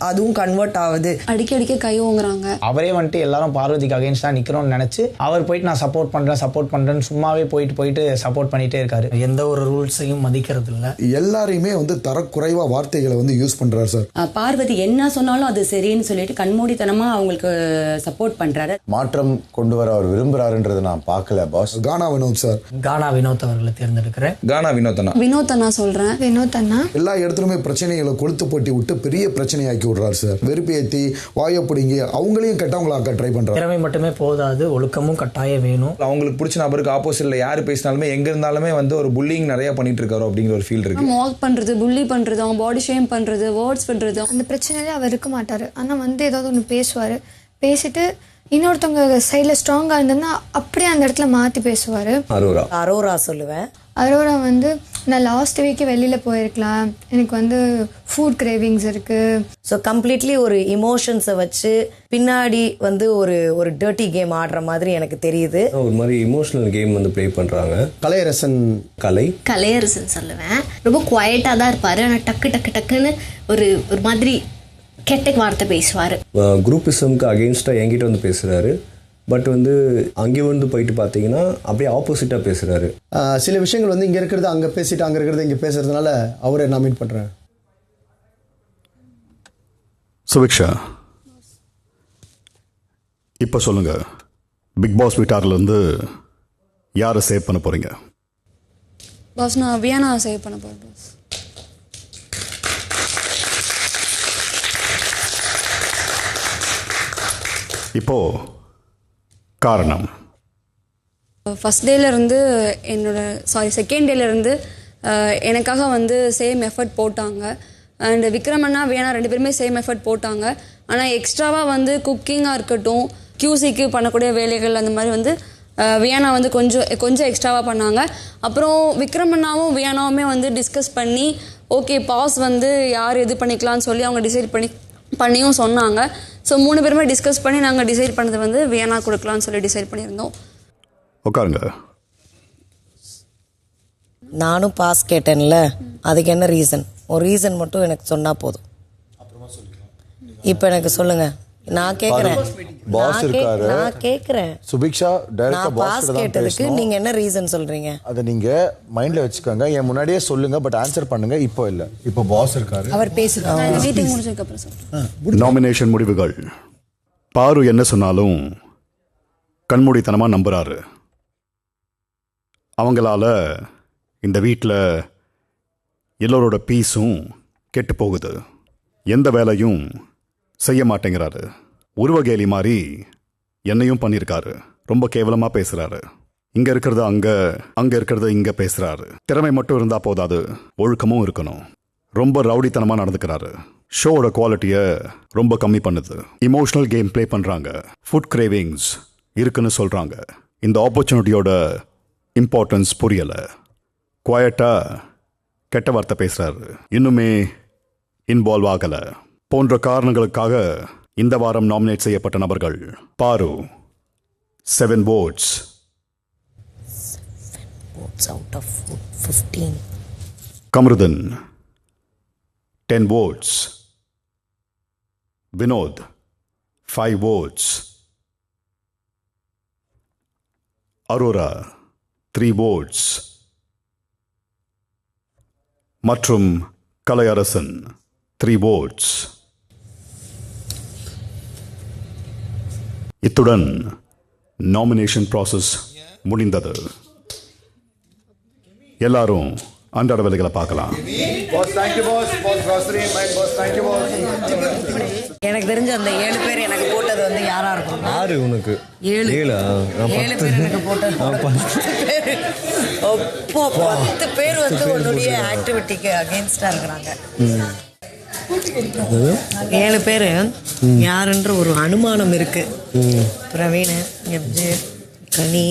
அதுவும் கன்வெர்ட் ஆகுது. அடிக்கடிக்க கை ஓங்குறாங்க. அவரே வந்துட்டு எல்லாரும் பார்வதிக்கு அகைன்ஸ்டா நிக்கிறோம்னு நினைச்சு அவர் போயிட்டு நான் சப்போர்ட் பண்றேன்னு சும்மாவே போயிட்டு சப்போர்ட் பண்ணிட்டே இருக்காரு. எந்த ஒரு ரூல்ஸையும் மதிக்கிறது இல்ல. எல்லாரையுமே வந்து தரக்குறைவா வார்த்தைகளை வந்து யூஸ் பண்றாரு சார். பார்வதி என்ன சொன்னாலும் அது சரின்னு சொல்லிட்டு கண்மூடித்தனமா அவங்களுக்கு சப்போர்ட் பண்றாரு. மாற்றம் கொண்டு வர அவர் விரும்புறாருன்றதை நான் பார்க்கல பாஸ். கானா வினோத் சார். கானா வினோத் அவர்களை தேர்ந்தெடுக்கிறேன். கானா வினோத் அண்ணா சொல்றேன். வினோத் அண்ணா எல்லா இடத்துலயுமே பிரச்சனைகளை கொளுத்து போட்டி விட்டு பெரிய பிரச்சனையாக்கி விடுறாரு சார். வெறுப்பேத்தி வாயப்பிடிங்கி அவங்களையும் கெட்டவங்களாக்க ட்ரை பண்றாரு. திறமை மட்டுமே போதாது, ஒழுக்கமும் கட்டாயம் வேணும். அவங்களுக்கு பிடிச்ச நபருக்கு ஆப்போசிட்ல யாரு பேசினாலுமே எங்க இருந்தாலுமே வந்து ஒரு புல்லிங் நிறைய பண்ணிட்டு இருக்காரு அப்படிங்கிற ஒரு ஃபீல் இருக்கு. மார்க் பண்றது, புல்லி பண்றது, அவங்க பாடி ஷேம் பண்றது, வேர்ட்ஸ் பண்றது. அந்த பிரச்சனையில அவர் இருக்க மாட்டாரு. ஆனா வந்து ஏதாவது ஒன்று பேசுவாரு. பேசிட்டு இன்னொருத்தவங்க சைட்ல ஸ்ட்ராங்கா இருந்ததுன்னா அப்படியே அந்த இடத்துல மாத்தி பேசுவாரு. அரோரா சொல்லுவேன். அரோரா வந்து நான் லாஸ்ட் வீக் வெளியில போயிருக்கலாம், எனக்கு வந்து ஃபுட் கிரேவிங்ஸ் இருக்கு. ஸோ கம்ப்ளீட்லி ஒரு இமோஷன்ஸை வச்சு பின்னாடி வந்து ஒரு டர்ட்டி கேம் ஆடுற மாதிரி எனக்கு தெரியுது. ஒரு மாதிரி இமோஷனல் கேம் வந்து ப்ளே பண்றாங்க. கலையரசன் சொல்லுவேன். ரொம்ப குவைட்டா தான் இருப்பாரு. ஆனா டக்குன்னு ஒரு மாதிரி கெட்ட வார்த்தை பேசுவாரு. குரூப்பிசம்க்கு அகெயின்ஸ்டா என்கிட்ட வந்து பேசுறாரு. பட் வந்து அங்கே வந்து போயிட்டு பார்த்தீங்கன்னா அப்படியே ஆப்போசிட்டா பேசுறாரு. சில விஷயங்கள் வந்து இங்க இருக்கிறது அங்க பேசிட்டு அங்க இருக்கிறது இங்க பேசுறதுனால அவரை நாமினேட் பண்றேன். சுவிக்ஷா, இப்போ சொல்லுங்க, பிக் பாஸ் வீட்டார்ல இருந்து யாரை சேவ் பண்ண போறீங்க? பாஸ் நான் வியானா சேவ் பண்ண போறேன் பாஸ். இப்போ காரணம் ஃபர்ஸ்ட் டேலேருந்து செகண்ட் டேலேருந்து எனக்காக வந்து சேம் எஃபர்ட் போட்டாங்க. அண்ட் விக்ரம் அண்ணா வியானா 2 பேருமே சேம் எஃபர்ட் போட்டாங்க. ஆனால் எக்ஸ்ட்ராவாக வந்து குக்கிங்காக இருக்கட்டும், கியூசிக்கு பண்ணக்கூடிய வேலைகள் அந்த மாதிரி வந்து வியானா வந்து கொஞ்சம் எக்ஸ்ட்ராவாக பண்ணாங்க. அப்புறம் விக்ரம் அண்ணாவும் வியானாவுமே வந்து டிஸ்கஸ் பண்ணி ஓகே பாஸ் வந்து யார் எது பண்ணிக்கலாம்னு சொல்லி அவங்க டிசைட் பண்ணியும் சொன்னாங்க. ஸோ 3 பேருமே டிஸ்கஸ் பண்ணி நாங்கள் டிசைட் பண்ணது வந்து வியானா கொடுக்கலாம்னு சொல்லி டிசைட் பண்ணியிருந்தோம். உட்காருங்க. நானும் பாஸ் கேட்டேன்ல, அதுக்கு என்ன ரீசன்? ஒரு ரீசன் மட்டும் எனக்கு சொன்னா போதும். இப்போ எனக்கு சொல்லுங்க, நான் கேக்குறேன். பாஸ் இருக்காரு. நான் கேக்குறேன். சுபிக்ஷா டைரக்டா பாஸ் கேட்டதுக்கு நீங்க என்ன ரீசன் சொல்றீங்க? அதை நீங்க மைண்ட்ல வச்சுக்கோங்க. என் முன்னாடியே சொல்லுங்க, பட் ஆன்சர் பண்ணுங்க. இப்போ இல்ல, இப்போ பாஸ் இருக்காரு. அவர் பேசுறாரு. மீட்டிங் முடிஞ்சதுக்கு அப்புறம் சொல்றேன். நாமினேஷன் முடிவுகள். பாரு என்ன சொன்னாலும் கண்மூடித்தனமா நம்புறாரு. அவங்களால இந்த வீட்டில் எல்லோரோட பீஸும் கெட்டு போகுது. எந்த வேலையும் செய்ய மாட்டேங்கிறாரு. உருவகேலி மாதிரி என்னையும் பண்ணியிருக்காரு. ரொம்ப கேவலமாக பேசுகிறாரு. இங்கே இருக்கிறது அங்கே இருக்கிறது இங்கே பேசுகிறாரு. திறமை மட்டும் இருந்தால் போதாது, ஒழுக்கமும் இருக்கணும். ரொம்ப ரவுடித்தனமாக நடந்துக்கிறாரு. ஷோவோட குவாலிட்டியை ரொம்ப கம்மி பண்ணுது. இமோஷனல் கேம் ப்ளே பண்ணுறாங்க. ஃபுட் கிரேவிங்ஸ் இருக்குன்னு சொல்கிறாங்க. இந்த ஆப்பர்ச்சுனிட்டியோட இம்பார்ட்டன்ஸ் புரியலை. குவாய்ட்டாக கெட்ட வார்த்தை பேசுகிறாரு. இன்னுமே இன்வால்வ் ஆகலை. போன்ற காரணங்களுக்காக இந்த வாரம் நாமினேட் செய்யப்பட்ட நபர்கள்: பாரு 7 votes, out of 15. Kamarudhan 10 votes, Vinod 5 votes, Arora 3 votes. மற்றும் கலையரசன் 3 votes. இத்துடன் நாமினேஷன் ப்ராசஸ் முடிந்தது. எல்லாரும் அன்றாட வேலைகளை பார்க்கலாம். எனக்கு தெரிஞ்ச அந்த 7 பேர் எனக்கு போட்டது வந்து யாரா இருக்கும்? 6 உனக்கு 7 பேர் எனக்கு போட்டது 10 பேர் வந்து உன்னுடைய ஆக்டிவிட்டிக்கு அகேன்ஸ்டா இருக்கிறாங்க. 7 பேர் யாருன்ற ஒரு அனுமானம் இருக்கு. பிரவீன், எப்ஜே, கனி,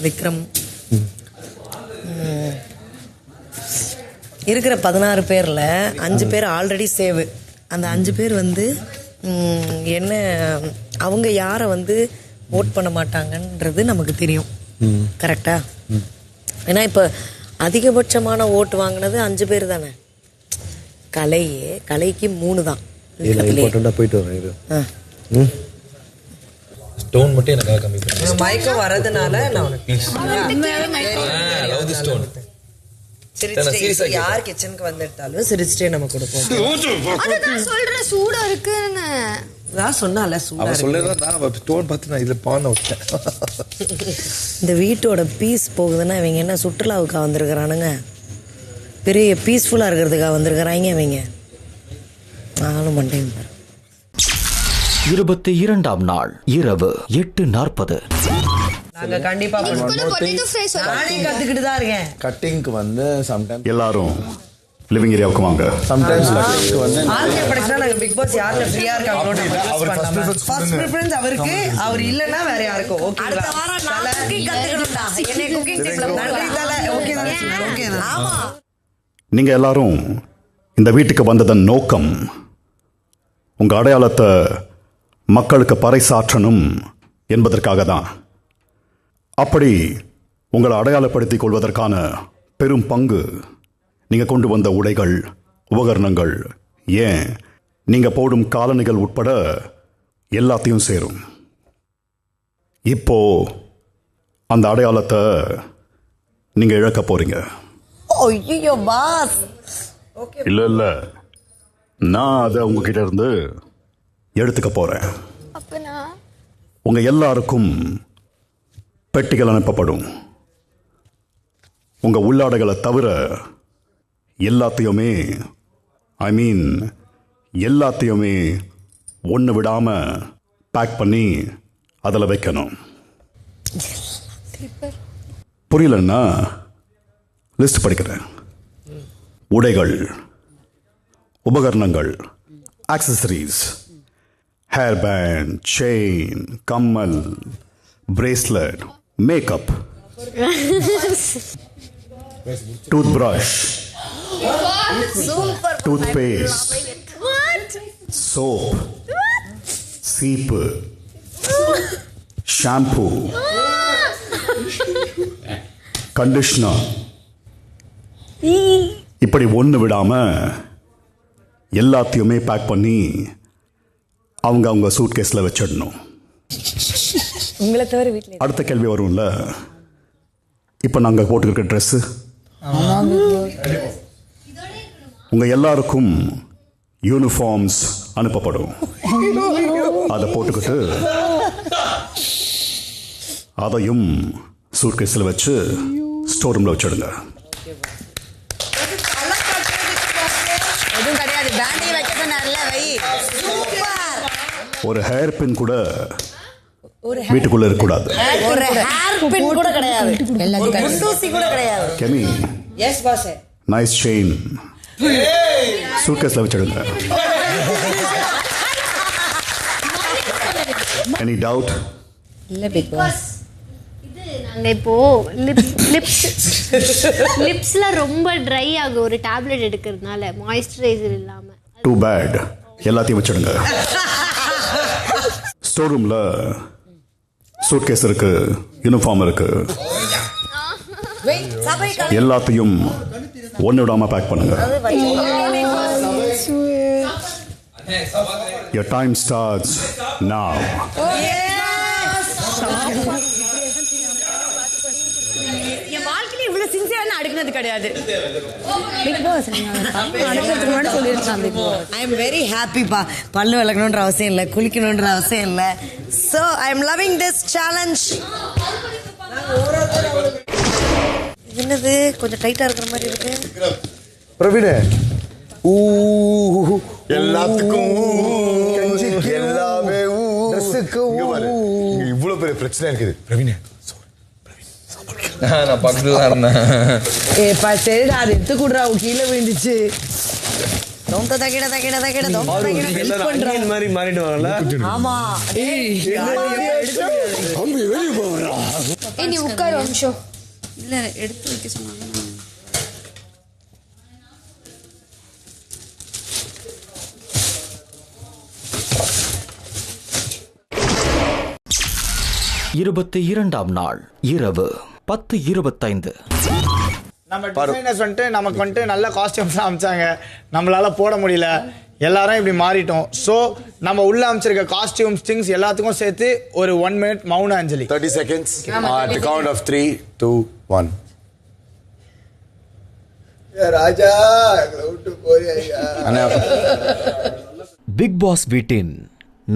விக்ரம், இருக்கிற 16 பேர்ல 5 பேர் ஆல்ரெடி சேவ். அந்த 5 பேர் வந்து என்ன அவங்க யாரை வந்து ஓட் பண்ண மாட்டாங்கன்றது நமக்கு தெரியும். கரெக்டா? ஏன்னா இப்போ அதிகபட்சமான ஓட்டு வாங்கினது 5 பேர் தானே. கலைக்கு 3 தான். போயிட்டு வரேன். ஸ்டோன் மட்டும் எனக்காக கம்மி பண்ணு. மயக்கம் வரதுனால நான் லவ் தி ஸ்டோன். சிரிச்சிட்டே யார் கிச்சனுக்கு வந்துட்டாலும் சிரிச்சிட்டே நம்ம கொடுப்போம். அதுதான் சொல்றேன், சூடா இருக்குன்னு நான் சொன்னால சூடா. அவ சொல்லறதா நான் ஸ்டோன் பார்த்து நான் இதுல பான விட்டேன். இந்த வீட்டோட பீஸ் போகுதுன்னா இவங்க என்ன சுற்றுலாவுக்கா வந்திருக்கிறானுங்க? பெரிய பீஸ்ஃபுல்லா இருக்கிறதுக்காக வந்திருக்கிறாங்க இவங்க. நானும் மண்டேன். 22ஆம் நாள் இரவு 8:40. நாங்க கண்டிப்பா நானே கத்துக்கிட்டு தான் இருக்கேன். கட்டிங்க்கு வந்து சம்டைம்ஸ் எல்லாரும் லிவிங் ஏரியாவுக்கு வாங்க. சம்டைம்ஸ் வந்து ஆர்கே படிச்சா நாங்க பிக் பாஸ் யார்ல ஃப்ரீயா இருக்காங்களோ ஃபர்ஸ்ட் பிரெஃபரன்ஸ் அவருக்கு. அவர் இல்லனா வேற யாருக்கு. ஓகே, அடுத்த வாரம் நான் குக்கிங் கத்துக்கணும்டா. என்னை குக்கிங் டீம்ல நன்றி தல. ஓகே தான். ஓகே தான். ஆமா, நீங்க எல்லாரும் இந்த வீட்டுக்கு வந்ததன் நோக்கம் உங்க அடையாளத்தை மக்களுக்கு பறைசாற்றணும் என்பதற்காக தான். அப்படி உங்களை அடையாளப்படுத்திக் கொள்வதற்கான பெரும் பங்கு நீங்கள் கொண்டு வந்த உடைகள், உபகரணங்கள், ஏன் நீங்கள் போடும் காலணிகள் உட்பட எல்லாத்தையும் சேரும். இப்போ அந்த அடையாளத்தை நீங்கள் இழக்க போறீங்க. ஐயோ பாஸ். இல்லை, நான் அதை உங்ககிட்ட இருந்து எடுத்துக்க போறேன். உங்க எல்லாருக்கும் பெட்டிகள் அனுப்பப்படும். உங்க உள்ளாடைகளை தவிர எல்லாத்தையுமே எல்லாத்தையுமே ஒன்று விடாம பேக் பண்ணி அதில் வைக்கணும். புரியலன்னா லிஸ்ட் படிக்கிறேன். உடைகள், உபகரணங்கள், ஆக்சசரிஸ், ஹேர் பேண்ட், செயின், கம்மல், bracelet, makeup, tooth brush, tooth paste, soap, சீப்பு, ஷாம்பு, கண்டிஷனர், இப்படி ஒன்று விடாம எல்லாத்தையுமே பேக் பண்ணி அவங்க சூட் கேஸில் வச்சிடணும். உங்களை தவிர வீட்டில் அடுத்த கேள்வி வரும்ல, இப்போ நாங்கள் போட்டுருக்க ட்ரெஸ்ஸு உங்கள் எல்லாருக்கும் யூனிஃபார்ம்ஸ் அனுப்பப்படும். அதை போட்டுக்கிட்டு அதையும் சூட் கேஸில் வச்சு ஸ்டோர் ரூமில் வச்சிடுங்க. ஒரு ஹேர் பின் கூட வீட்டுக்குள்ள இருக்கக்கூடாது. ஒரு ஹேர் பின் கூட கிடையாது. ஒரு குண்டூசி கூட கிடையாது. Kemi, yes boss. Nice chain சூட்கேஸ்ல வச்சிடுங்க. Any doubt? இல்ல பிக் பாஸ். நாங்க இப்போ லிப்ஸ்ல ரொம்ப ட்ரை ஆகும் ஒரு டேப்லெட் எடுக்கிறதுனால, மாய்ஸ்சரைசர் இல்லாம. Too bad. எல்லாத்தையும் வச்சிடுங்க. ஸ்டோர் ரூம்ல சூட்கேஸ் இருக்கு, யூனிஃபார்ம் இருக்கு, எல்லாத்தையும் ஒன்னு விடாம பேக் பண்ணுங்க. Your time starts now. இவங்க சின்சியரான அடுக்குனது கிடையாது. பிக் பாஸ் அடுக்கிறதுக்கு முன்னாடி சொல்லியிருக்காங்க. Big boss I am very ஹாப்பிப்பா. பல்லு விளக்கணுன்ற அவசியம் இல்லை, குளிக்கணுன்ற அவசியம் இல்லை. So I am loving this challenge. என்னது கொஞ்சம் டைட்டா இருக்கிற மாதிரி இருக்கு. பிரவீனே எல்லாத்துக்கும் எல்லாமே இவ்வளவு பெரிய பிரச்சனை இருக்குது. பிரவீனே நான் பக்கத்துல தான் இருந்தேன். ஏப்பா சரிடா, அது எடுத்து கூடுறா, கீழே விழுந்துச்சு. ஆமா நீ உட்காரு ஒரு நிமிஷம். இல்ல எடுத்து வைக்க சொன்னாங்க. இருபத்தி இரண்டாம் நாள் இரவு 10:25. நம்ம டிசைனர்ஸ் வந்துட்டு நமக்கு வந்துட்டு நல்ல காஸ்டியூம்ஸ் அமைச்சாங்க, நம்மளால போட முடியல, எல்லாரும் இப்படி மாறிட்டோம். ஸோ நம்ம உள்ள அமைச்சிருக்க காஸ்டியூம்ஸ் திங்ஸ் எல்லாத்துக்கும் சேர்த்து ஒரு 1 minute மௌன அஞ்சலி. 30 seconds at the count of 3, 2, 1. ராஜா விட்டு போறியா? பிக் பாஸ் வீட்டின்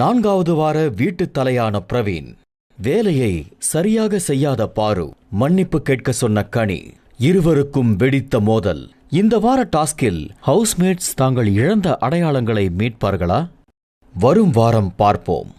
4வது வார வீட்டு தலையான பிரவீன், வேலையை சரியாக செய்யாத பாரு, மன்னிப்பு கேட்க சொன்ன கனி, இருவருக்கும் வெடித்த மோதல். இந்த வார டாஸ்கில் ஹவுஸ்மேட்ஸ் தாங்கள் இழந்த அடையாளங்களை மீட்பார்களா? வரும் வாரம் பார்ப்போம்.